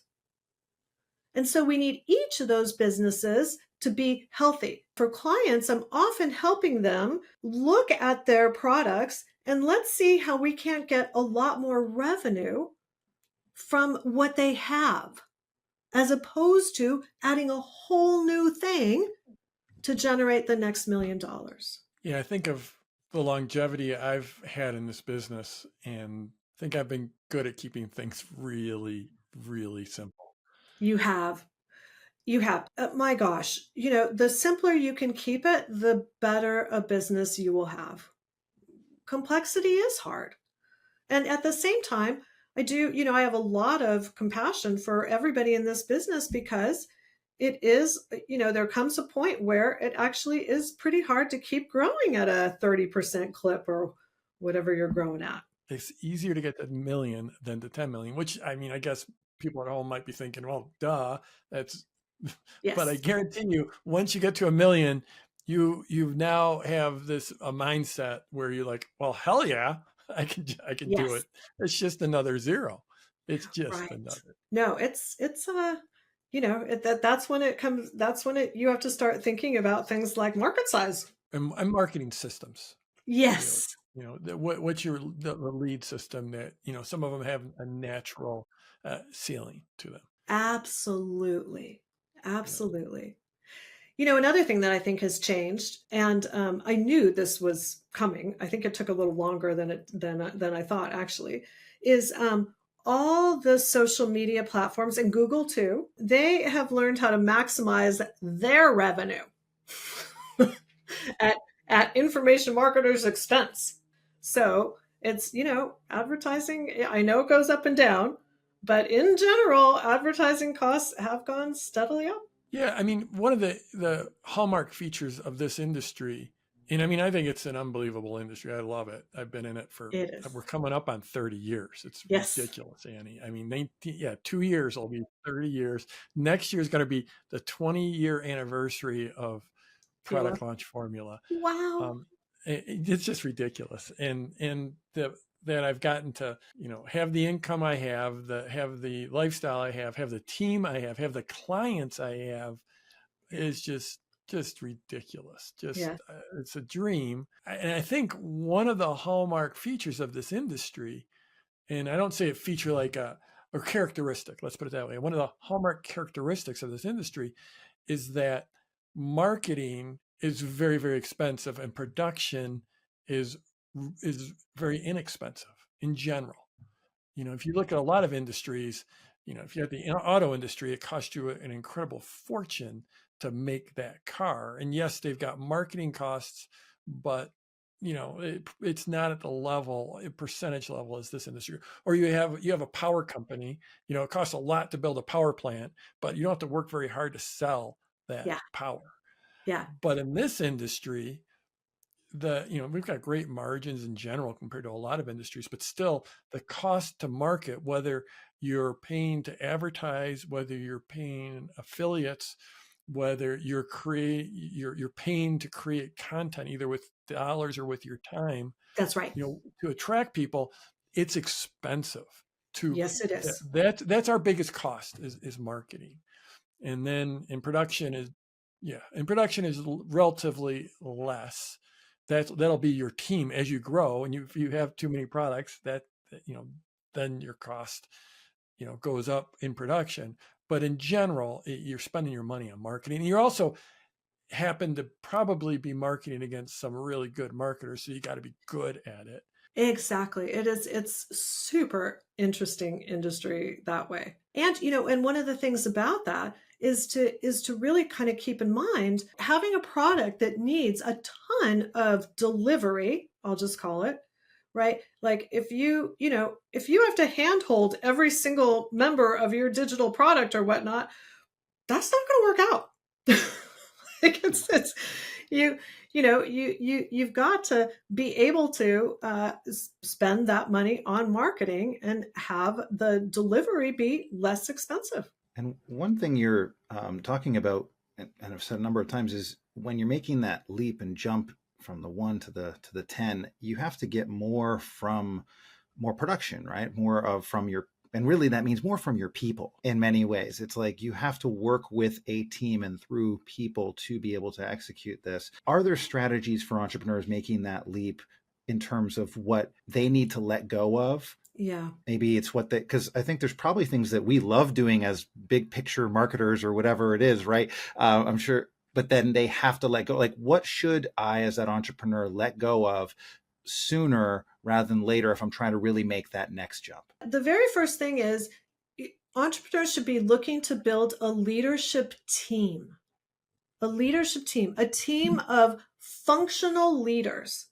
And so we need each of those businesses to be healthy. For clients, I'm often helping them look at their products and let's see how we can't get a lot more revenue from what they have, as opposed to adding a whole new thing to generate the next $1 million.
Yeah, I think of the longevity I've had in this business, and I think I've been good at keeping things really, really simple.
You have. My gosh, the simpler you can keep it, the better a business you will have. Complexity is hard. And at the same time, I have a lot of compassion for everybody in this business, because it is, there comes a point where it actually is pretty hard to keep growing at a 30% clip or whatever you're growing at.
It's easier to get to 1 million than to 10 million, which, I mean, I guess people at home might be thinking, well, duh, that's,
Yes.
But I guarantee you, once you get to 1 million, you now have a mindset where you're like, well, hell yeah, I can
Yes.
do it. It's just another zero. It's just
Right.
another.
No, that's when it comes. That's when you have to start thinking about things like market size
and marketing systems.
Yes.
What's the lead system that, some of them have a natural ceiling to them.
Absolutely. Another thing that I think has changed, and I knew this was coming. I think it took a little longer than I thought, actually, is all the social media platforms, and Google too, they have learned how to maximize their revenue at information marketers' expense. So it's, advertising, I know it goes up and down, but in general, advertising costs have gone steadily up.
Yeah, I mean, one of the hallmark features of this industry, and I mean, I think it's an unbelievable industry. I love it. I've been in it we're coming up on 30 years. It's ridiculous, Annie. I mean, 2 years will be 30 years. Next year is going to be the 20-year anniversary of Product Launch Formula.
Wow.
It's just ridiculous. And that I've gotten to, have the income I have the lifestyle I have the team I have the clients I have, is just ridiculous. It's a dream. And I think one of the hallmark features of this industry, and I don't say a feature like a characteristic, let's put it that way. One of the hallmark characteristics of this industry is that marketing is very, very expensive, and production is very inexpensive in general. If you look at a lot of industries, if you have the auto industry, it costs you an incredible fortune to make that car. And yes, they've got marketing costs, but it's not at the percentage level as this industry. Or you have a power company, it costs a lot to build a power plant, but you don't have to work very hard to sell that power.
Yeah.
But in this industry, we've got great margins in general compared to a lot of industries, but still the cost to market, whether you're paying to advertise, whether you're paying affiliates, whether you're paying to create content, either with dollars or with your time.
That's right.
To attract people, it's expensive.
Yes, it is.
That's our biggest cost is marketing. And then in production is relatively less. That'll be your team as you grow, and if you have too many products, that then your cost, goes up in production. But in general, you're spending your money on marketing. And you also happen to probably be marketing against some really good marketers. So you got to be good at it.
Exactly. It's super interesting industry that way. And, and one of the things about that is to really kind of keep in mind having a product that needs a ton of delivery, I'll just call it, right? Like if you have to handhold every single member of your digital product or whatnot, that's not going to work out. Like it's you've got to be able to spend that money on marketing and have the delivery be less expensive.
And one thing you're talking about, and I've said a number of times, is when you're making that leap and jump from the 1 to the 10, you have to get more from more production, right? And really that means more from your people in many ways. It's like you have to work with a team and through people to be able to execute this. Are there strategies for entrepreneurs making that leap in terms of what they need to let go of?
Yeah.
Maybe it's because I think there's probably things that we love doing as big picture marketers or whatever it is, right? I'm sure, but then they have to let go. Like, what should I, as that entrepreneur, let go of sooner rather than later if I'm trying to really make that next jump?
The very first thing is entrepreneurs should be looking to build a leadership team, a team of functional leaders.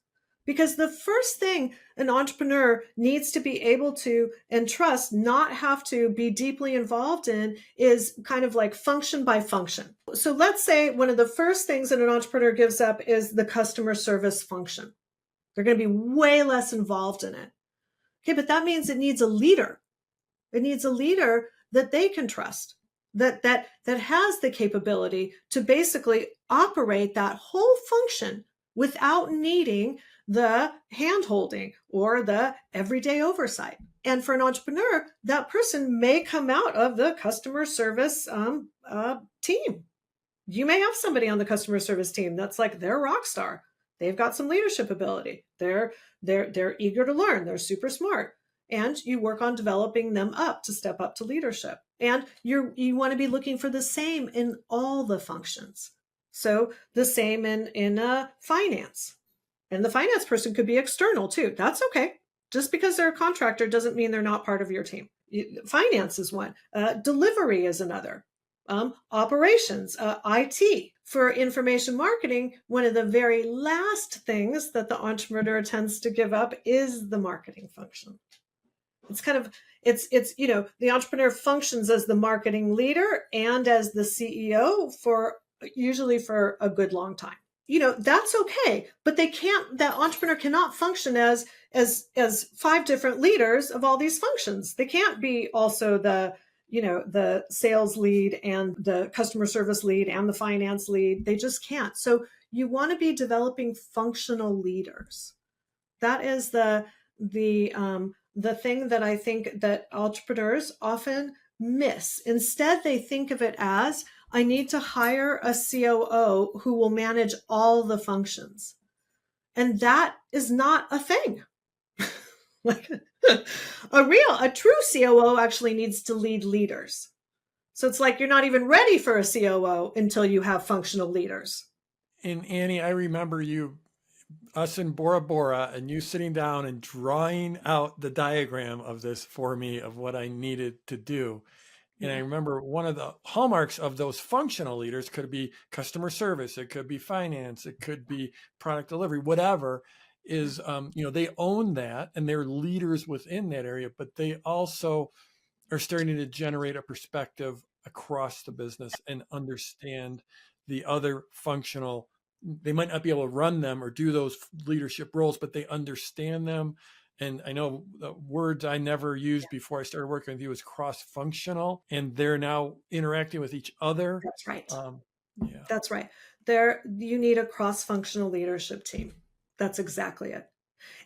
Because the first thing an entrepreneur needs to be able to and trust, not have to be deeply involved in, is kind of like function by function. So let's say one of the first things that an entrepreneur gives up is the customer service function. They're going to be way less involved in it. Okay, but that means it needs a leader. It needs a leader that they can trust, that has the capability to basically operate that whole function without needing the hand-holding or the everyday oversight. And for an entrepreneur, that person may come out of the customer service team. You may have somebody on the customer service team that's like their rock star. They've got some leadership ability. They're eager to learn. They're super smart. And you work on developing them up to step up to leadership. And you want to be looking for the same in all the functions. So the same in finance. And the finance person could be external too. That's okay. Just because they're a contractor doesn't mean they're not part of your team. Finance is one. Delivery is another. Operations, IT. For information marketing, one of the very last things that the entrepreneur tends to give up is the marketing function. It's kind of, the entrepreneur functions as the marketing leader and as the CEO usually for a good long time. That's okay, but that entrepreneur cannot function as 5 different leaders of all these functions. They can't be also the sales lead and the customer service lead and the finance lead. They just can't. So you want to be developing functional leaders. That is the thing that I think that entrepreneurs often miss. Instead, they think of it as, I need to hire a COO who will manage all the functions. And that is not a thing. Like a true COO actually needs to lead leaders. So it's like you're not even ready for a COO until you have functional leaders.
And Annie, I remember us in Bora Bora, and you sitting down and drawing out the diagram of this for me of what I needed to do. And I remember one of the hallmarks of those functional leaders could be customer service, it could be finance, it could be product delivery, whatever is, they own that and they're leaders within that area, but they also are starting to generate a perspective across the business and understand the other functional. They might not be able to run them or do those leadership roles, but they understand them. And I know the words I never used before I started working with you is cross-functional, and they're now interacting with each other.
That's right.
Yeah.
That's right. You need a cross-functional leadership team. That's exactly it.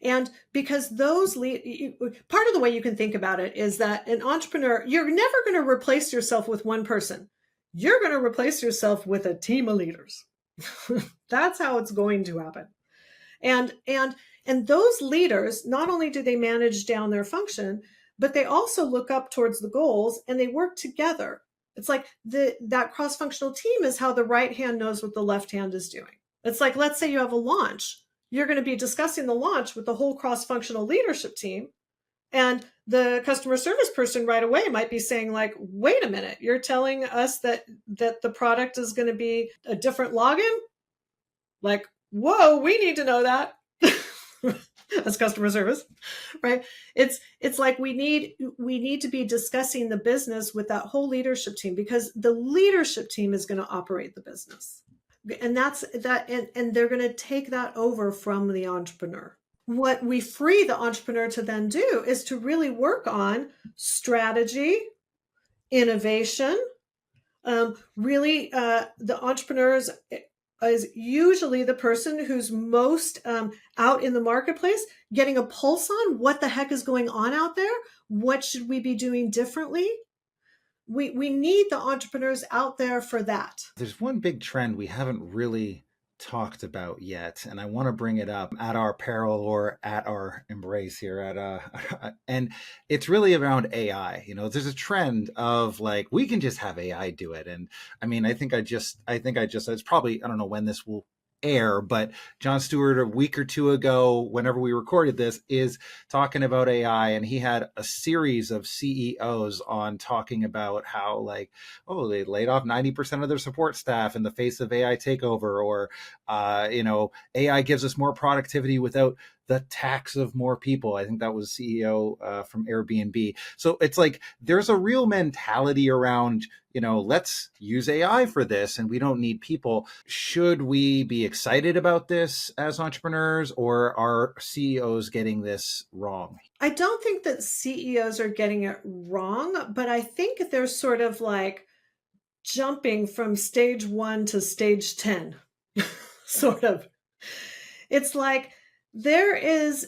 And because part of the way you can think about it is that an entrepreneur, you're never going to replace yourself with one person. You're going to replace yourself with a team of leaders. That's how it's going to happen. And those leaders, not only do they manage down their function, but they also look up towards the goals and they work together. It's like that cross-functional team is how the right hand knows what the left hand is doing. It's like, let's say you have a launch. You're going to be discussing the launch with the whole cross-functional leadership team. And the customer service person right away might be saying like, wait a minute, you're telling us that the product is going to be a different login? Like, whoa, we need to know that. As customer service, right? It's like we need to be discussing the business with that whole leadership team, because the leadership team is going to operate the business. And that's that, and they're going to take that over from the entrepreneur. What we free the entrepreneur to then do is to really work on strategy, innovation. Really, the entrepreneurs is usually the person who's most out in the marketplace, getting a pulse on what the heck is going on out there. What should we be doing differently? We need the entrepreneurs out there for that.
There's one big trend we haven't really talked about yet, and I want to bring it up at our peril or at our embrace here and it's really around AI. There's a trend of like, we can just have AI do it. And I mean, I think it's probably, I don't know when this will air, but Jon Stewart a week or two ago, whenever we recorded this, is talking about AI, and he had a series of CEOs on talking about how like, oh, they laid off 90% of their support staff in the face of AI takeover, or AI gives us more productivity without the tax of more people. I think that was CEO from Airbnb. So it's like, there's a real mentality around, let's use AI for this and we don't need people. Should we be excited about this as entrepreneurs, or are CEOs getting this wrong?
I don't think that CEOs are getting it wrong, but I think they're sort of like jumping from stage 1 to stage 10, sort of. It's like, there's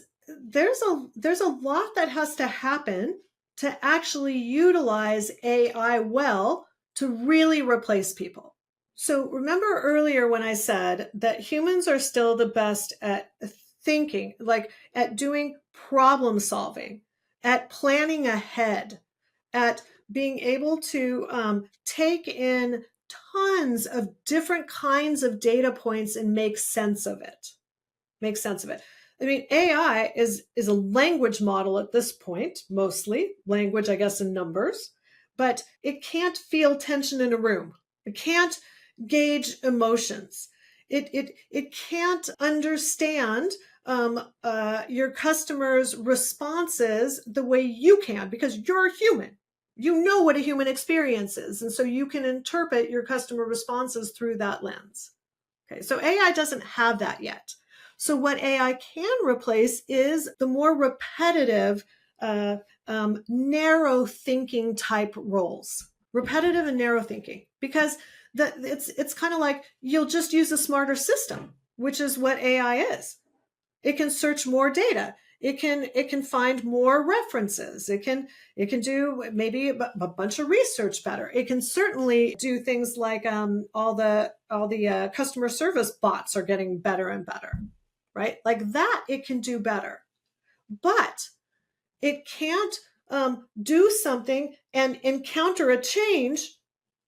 a lot that has to happen to actually utilize AI well to really replace people. So remember earlier when I said that humans are still the best at thinking, like at doing problem solving, at planning ahead, at being able to take in tons of different kinds of data points and make sense of it. I mean, AI is a language model at this point, mostly language, I guess, in numbers, but it can't feel tension in a room. It can't gauge emotions. It can't understand your customers' responses the way you can, because you're a human. You know what a human experience is, and so you can interpret your customer responses through that lens. Okay, so AI doesn't have that yet. So what AI can replace is the more repetitive, narrow thinking type roles. Repetitive and narrow thinking, because it's kind of like you'll just use a smarter system, which is what AI is. It can search more data. It can find more references. It can do maybe a bunch of research better. It can certainly do things like all the customer service bots are getting better and better, right? Like that, it can do better, but it can't do something and encounter a change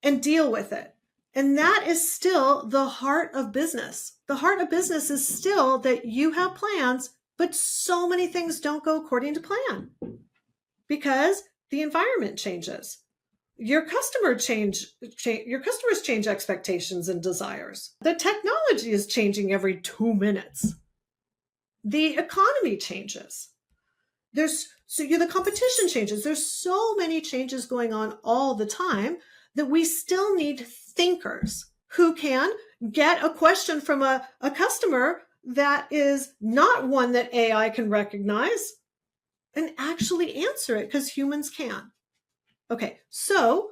and deal with it. And that is still the heart of business. The heart of business is still that you have plans, but so many things don't go according to plan because the environment changes. Your customers change expectations and desires. The technology is changing every 2 minutes. The economy changes. The competition changes. There's so many changes going on all the time that we still need thinkers who can get a question from a customer that is not one that AI can recognize and actually answer it, because humans can. Okay, so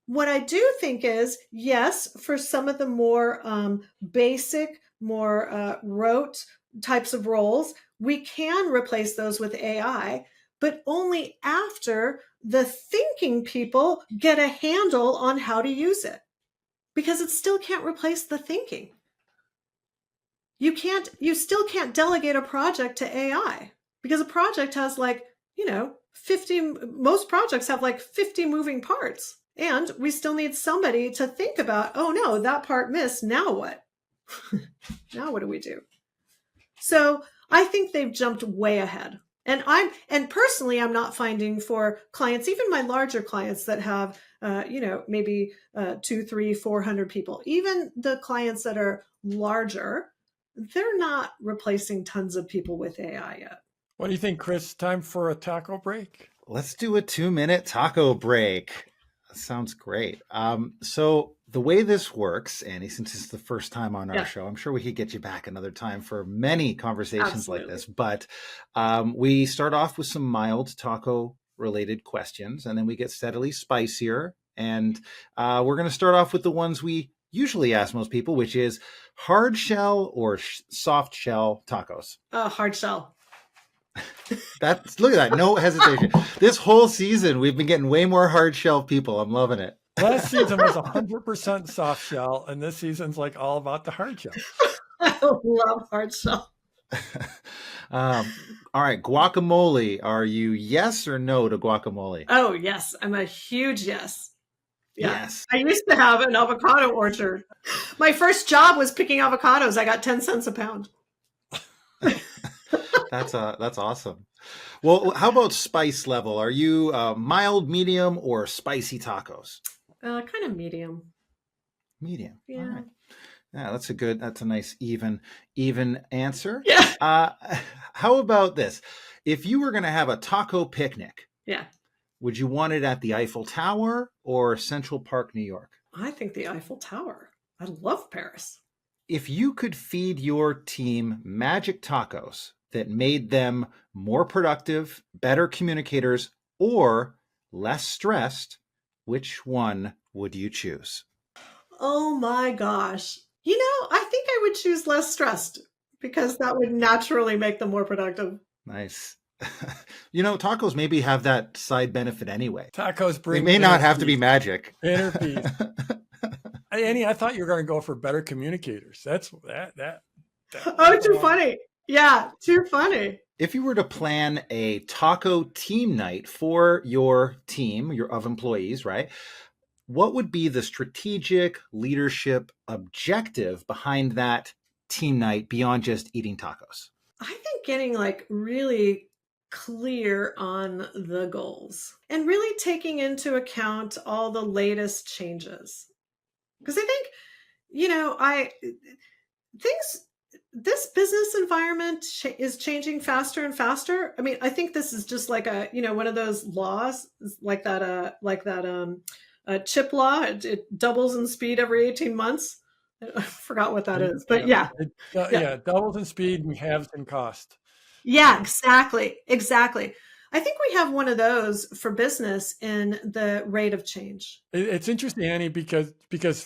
what I do think is, yes, for some of the more basic, more rote types of roles, we can replace those with AI, but only after the thinking people get a handle on how to use it, because it still can't replace the thinking. You still can't delegate a project to AI, because a project has most projects have like 50 moving parts. And we still need somebody to think about, oh no, that part missed. Now what? Now what do we do? So I think they've jumped way ahead. And personally, I'm not finding for clients, even my larger clients that have, maybe 200, 300, 400 people, even the clients that are larger, they're not replacing tons of people with AI yet.
What do you think, Chris? Time for a taco break?
Let's do a 2-minute taco break. That sounds great. So the way this works, Annie, since it's the first time on our show, I'm sure we could get you back another time for many conversations like this. But we start off with some mild taco related questions, and then we get steadily spicier. And we're going to start off with the ones we usually ask most people, which is hard shell or soft shell tacos.
Hard shell.
Look at that. No hesitation. This whole season, we've been getting way more hard shell people. I'm loving it.
Last season was 100% soft shell, and this season's like all about the hard shell.
I love hard shell.
All right. Guacamole. Are you yes or no to guacamole?
Oh, yes. I'm a huge yes. Yeah.
Yes.
I used to have an avocado orchard. My first job was picking avocados. I got 10 cents a pound.
That's awesome. Well, how about spice level? Are you mild, medium, or spicy tacos?
Kind of medium.
Medium.
Yeah.
All right. Yeah, that's a nice even answer.
Yeah.
How about this? If you were going to have a taco picnic, would you want it at the Eiffel Tower or Central Park, New York?
I think the Eiffel Tower. I love Paris.
If you could feed your team magic tacos that made them more productive, better communicators, or less stressed, which one would you choose?
Oh my gosh. I think I would choose less stressed because that would naturally make them more productive.
Nice. Tacos maybe have that side benefit anyway.
Tacos bring.
They may not have to be magic.
Inner peace. Annie, I thought you were going to go for better communicators. That's that.
Oh, too funny. Yeah, too funny.
If you were to plan a taco team night for your team, of employees, right? What would be the strategic leadership objective behind that team night beyond just eating tacos?
I think getting really clear on the goals and really taking into account all the latest changes. Because I think, this business environment is changing faster and faster. I mean, I think this is just like one of those laws like that chip law. It doubles in speed every 18 months. I forgot what that is, but yeah.
Doubles in speed and halves in cost.
Yeah, exactly. I think we have one of those for business in the rate of change.
It's interesting, Annie, because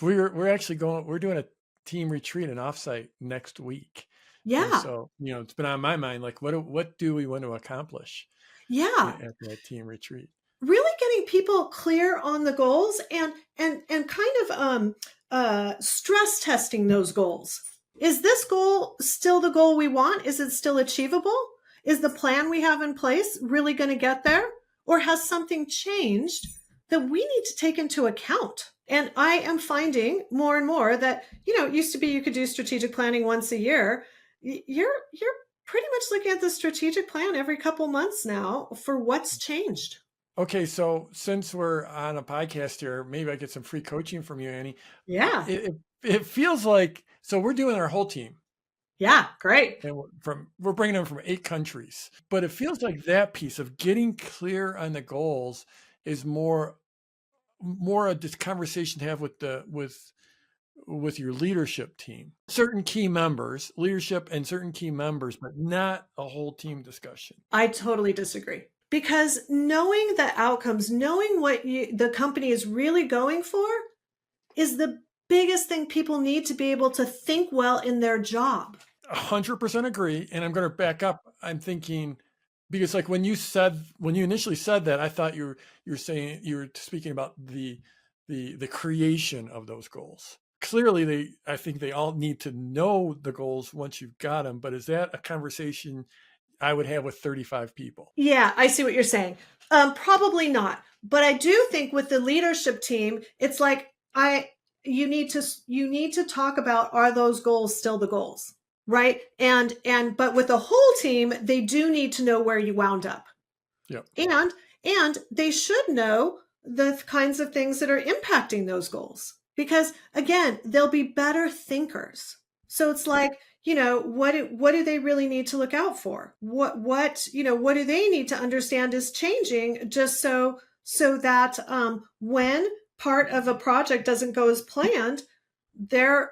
we're doing a team retreat and offsite next week.
Yeah.
And so, it's been on my mind, like what do we want to accomplish?
Yeah.
At that team retreat.
Really getting people clear on the goals and kind of stress testing those goals. Is this goal still the goal we want? Is it still achievable? Is the plan we have in place really going to get there? Or has something changed that we need to take into account? And I am finding more and more that, it used to be you could do strategic planning once a year. You're pretty much looking at the strategic plan every couple months now for what's changed.
Okay, so since we're on a podcast here, maybe I get some free coaching from you, Annie.
Yeah.
It feels like, so we're doing our whole team.
Yeah, great.
And we're bringing them from 8 countries. But it feels like that piece of getting clear on the goals is more a conversation to have with your leadership team. Certain key members, leadership and certain key members, but not a whole team discussion.
I totally disagree. Because knowing the outcomes, knowing what the company is really going for is the biggest thing people need to be able to think well in their job.
100% agree. And I'm going to back up. I'm thinking, because when you initially said that, I thought you were speaking about the creation of those goals. Clearly, I think they all need to know the goals once you've got them. But is that a conversation I would have with 35 people.
Yeah, I see what you're saying. Probably not. But I do think with the leadership team, it's like you need to talk about, are those goals still the goals? Right. But with the whole team, they do need to know where you wound up.
Yep.
And they should know the kinds of things that are impacting those goals, because again, they'll be better thinkers. So it's like, what do they really need to look out for? What do they need to understand is changing, just so that when part of a project doesn't go as planned, they're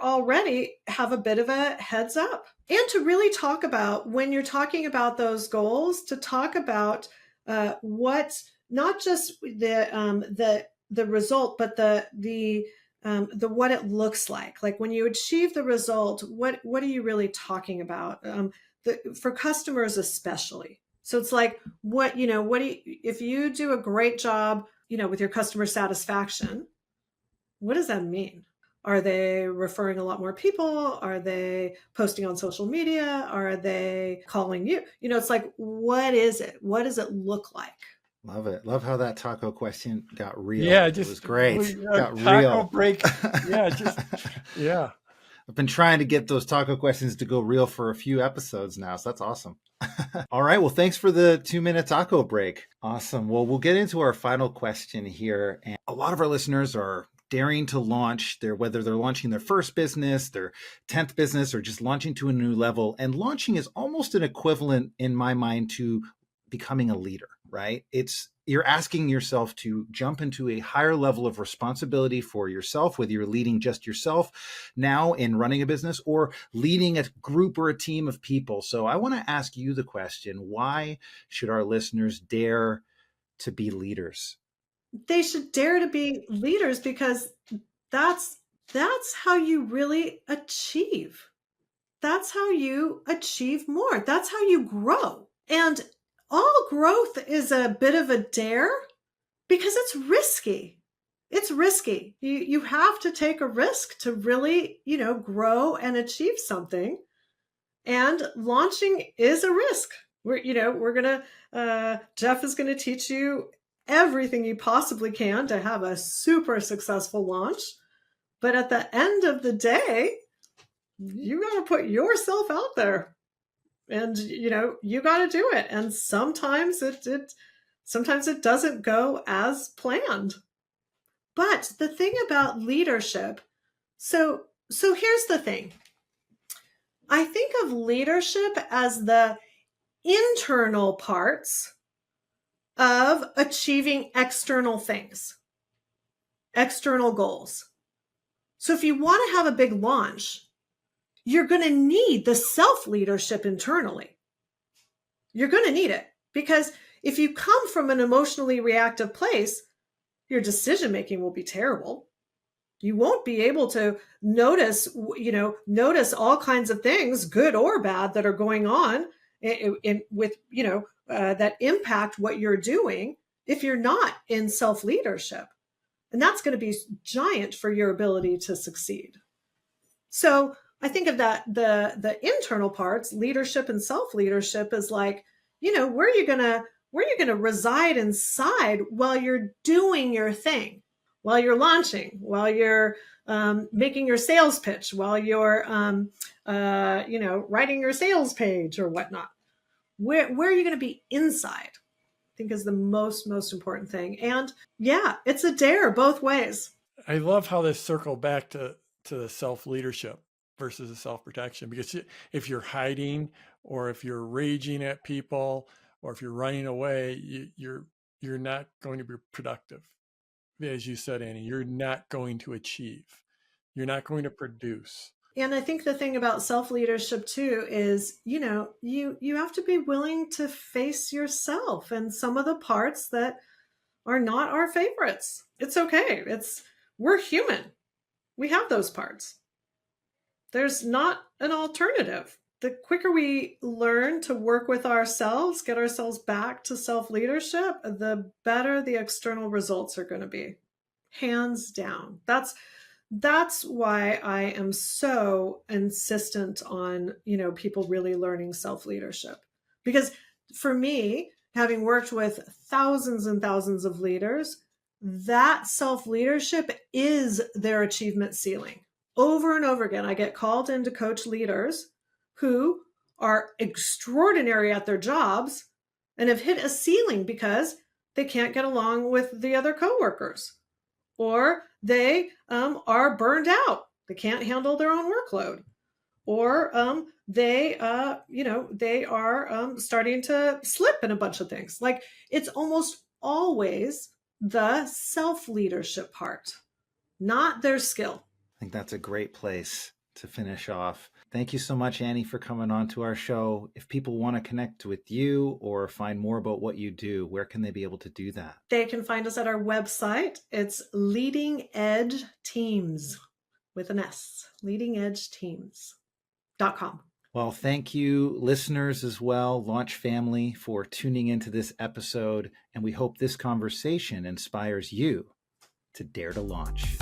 already have a bit of a heads up. And to really talk about, when you're talking about those goals, to talk about what, not just the result, but the what it looks like. Like when you achieve the result, what are you really talking about? For customers especially. So it's like, if you do a great job, with your customer satisfaction, what does that mean? Are they referring a lot more people? Are they posting on social media? Are they calling you? It's like, what is it? What does it look like?
Love it. Love how that taco question got real.
Yeah,
it was great. Got
taco
real.
break. Yeah, yeah.
I've been trying to get those taco questions to go real for a few episodes now, so that's awesome. All right. Well, thanks for the 2-minute taco break. Awesome. Well, we'll get into our final question here. And a lot of our listeners are daring to launch whether they're launching their first business, their 10th business, or just launching to a new level. And launching is almost an equivalent in my mind to becoming a leader, right? You're asking yourself to jump into a higher level of responsibility for yourself, whether you're leading just yourself now in running a business or leading a group or a team of people. So I want to ask you the question, why should our listeners dare to be leaders?
They should dare to be leaders, because that's how you really achieve. That's how you achieve more. That's how you grow. And all growth is a bit of a dare, because it's risky. It's risky. You have to take a risk to really, grow and achieve something. And launching is a risk. Jeff is going to teach you everything you possibly can to have a super successful launch. But at the end of the day, you got to put yourself out there, and you got to do it. And sometimes it doesn't go as planned. But the thing about leadership, so here's the thing. I think of leadership as the internal parts of achieving external things, external goals. So if you want to have a big launch, you're going to need the self-leadership internally. You're going to need it, because if you come from an emotionally reactive place, your decision-making will be terrible. You won't be able to notice all kinds of things, good or bad, that are going on that impact what you're doing if you're not in self-leadership. And that's going to be giant for your ability to succeed. So I think of that, the internal parts, leadership and self-leadership, is like, where are you going to reside inside while you're doing your thing, while you're launching, while you're making your sales pitch, while you're writing your sales page or whatnot. Where are you going to be inside? I think is the most important thing. And yeah, it's a dare both ways.
I love how this circled back to the self-leadership versus the self-protection, because if you're hiding, or if you're raging at people, or if you're running away, you're not going to be productive. As you said, Annie, you're not going to achieve. You're not going to produce.
And I think the thing about self-leadership too is, you have to be willing to face yourself and some of the parts that are not our favorites. It's okay. We're human. We have those parts. There's not an alternative. The quicker we learn to work with ourselves, get ourselves back to self-leadership, the better the external results are going to be. Hands down. that's why I am so insistent on, people really learning self-leadership. Because for me, having worked with thousands and thousands of leaders, that self-leadership is their achievement ceiling. Over and over again, I get called in to coach leaders who are extraordinary at their jobs and have hit a ceiling because they can't get along with the other coworkers, or they are burned out. They can't handle their own workload, or they are starting to slip in a bunch of things. Like, it's almost always the self-leadership part, not their skill.
I think that's a great place to finish off. Thank you so much, Annie, for coming on to our show. If people want to connect with you or find more about what you do, where can they be able to do that?
They can find us at our website. It's Leading Edge Teams with an S, leadingedgeteams.com.
Well, thank you, listeners, as well, Launch family, for tuning into this episode. And we hope this conversation inspires you to dare to launch.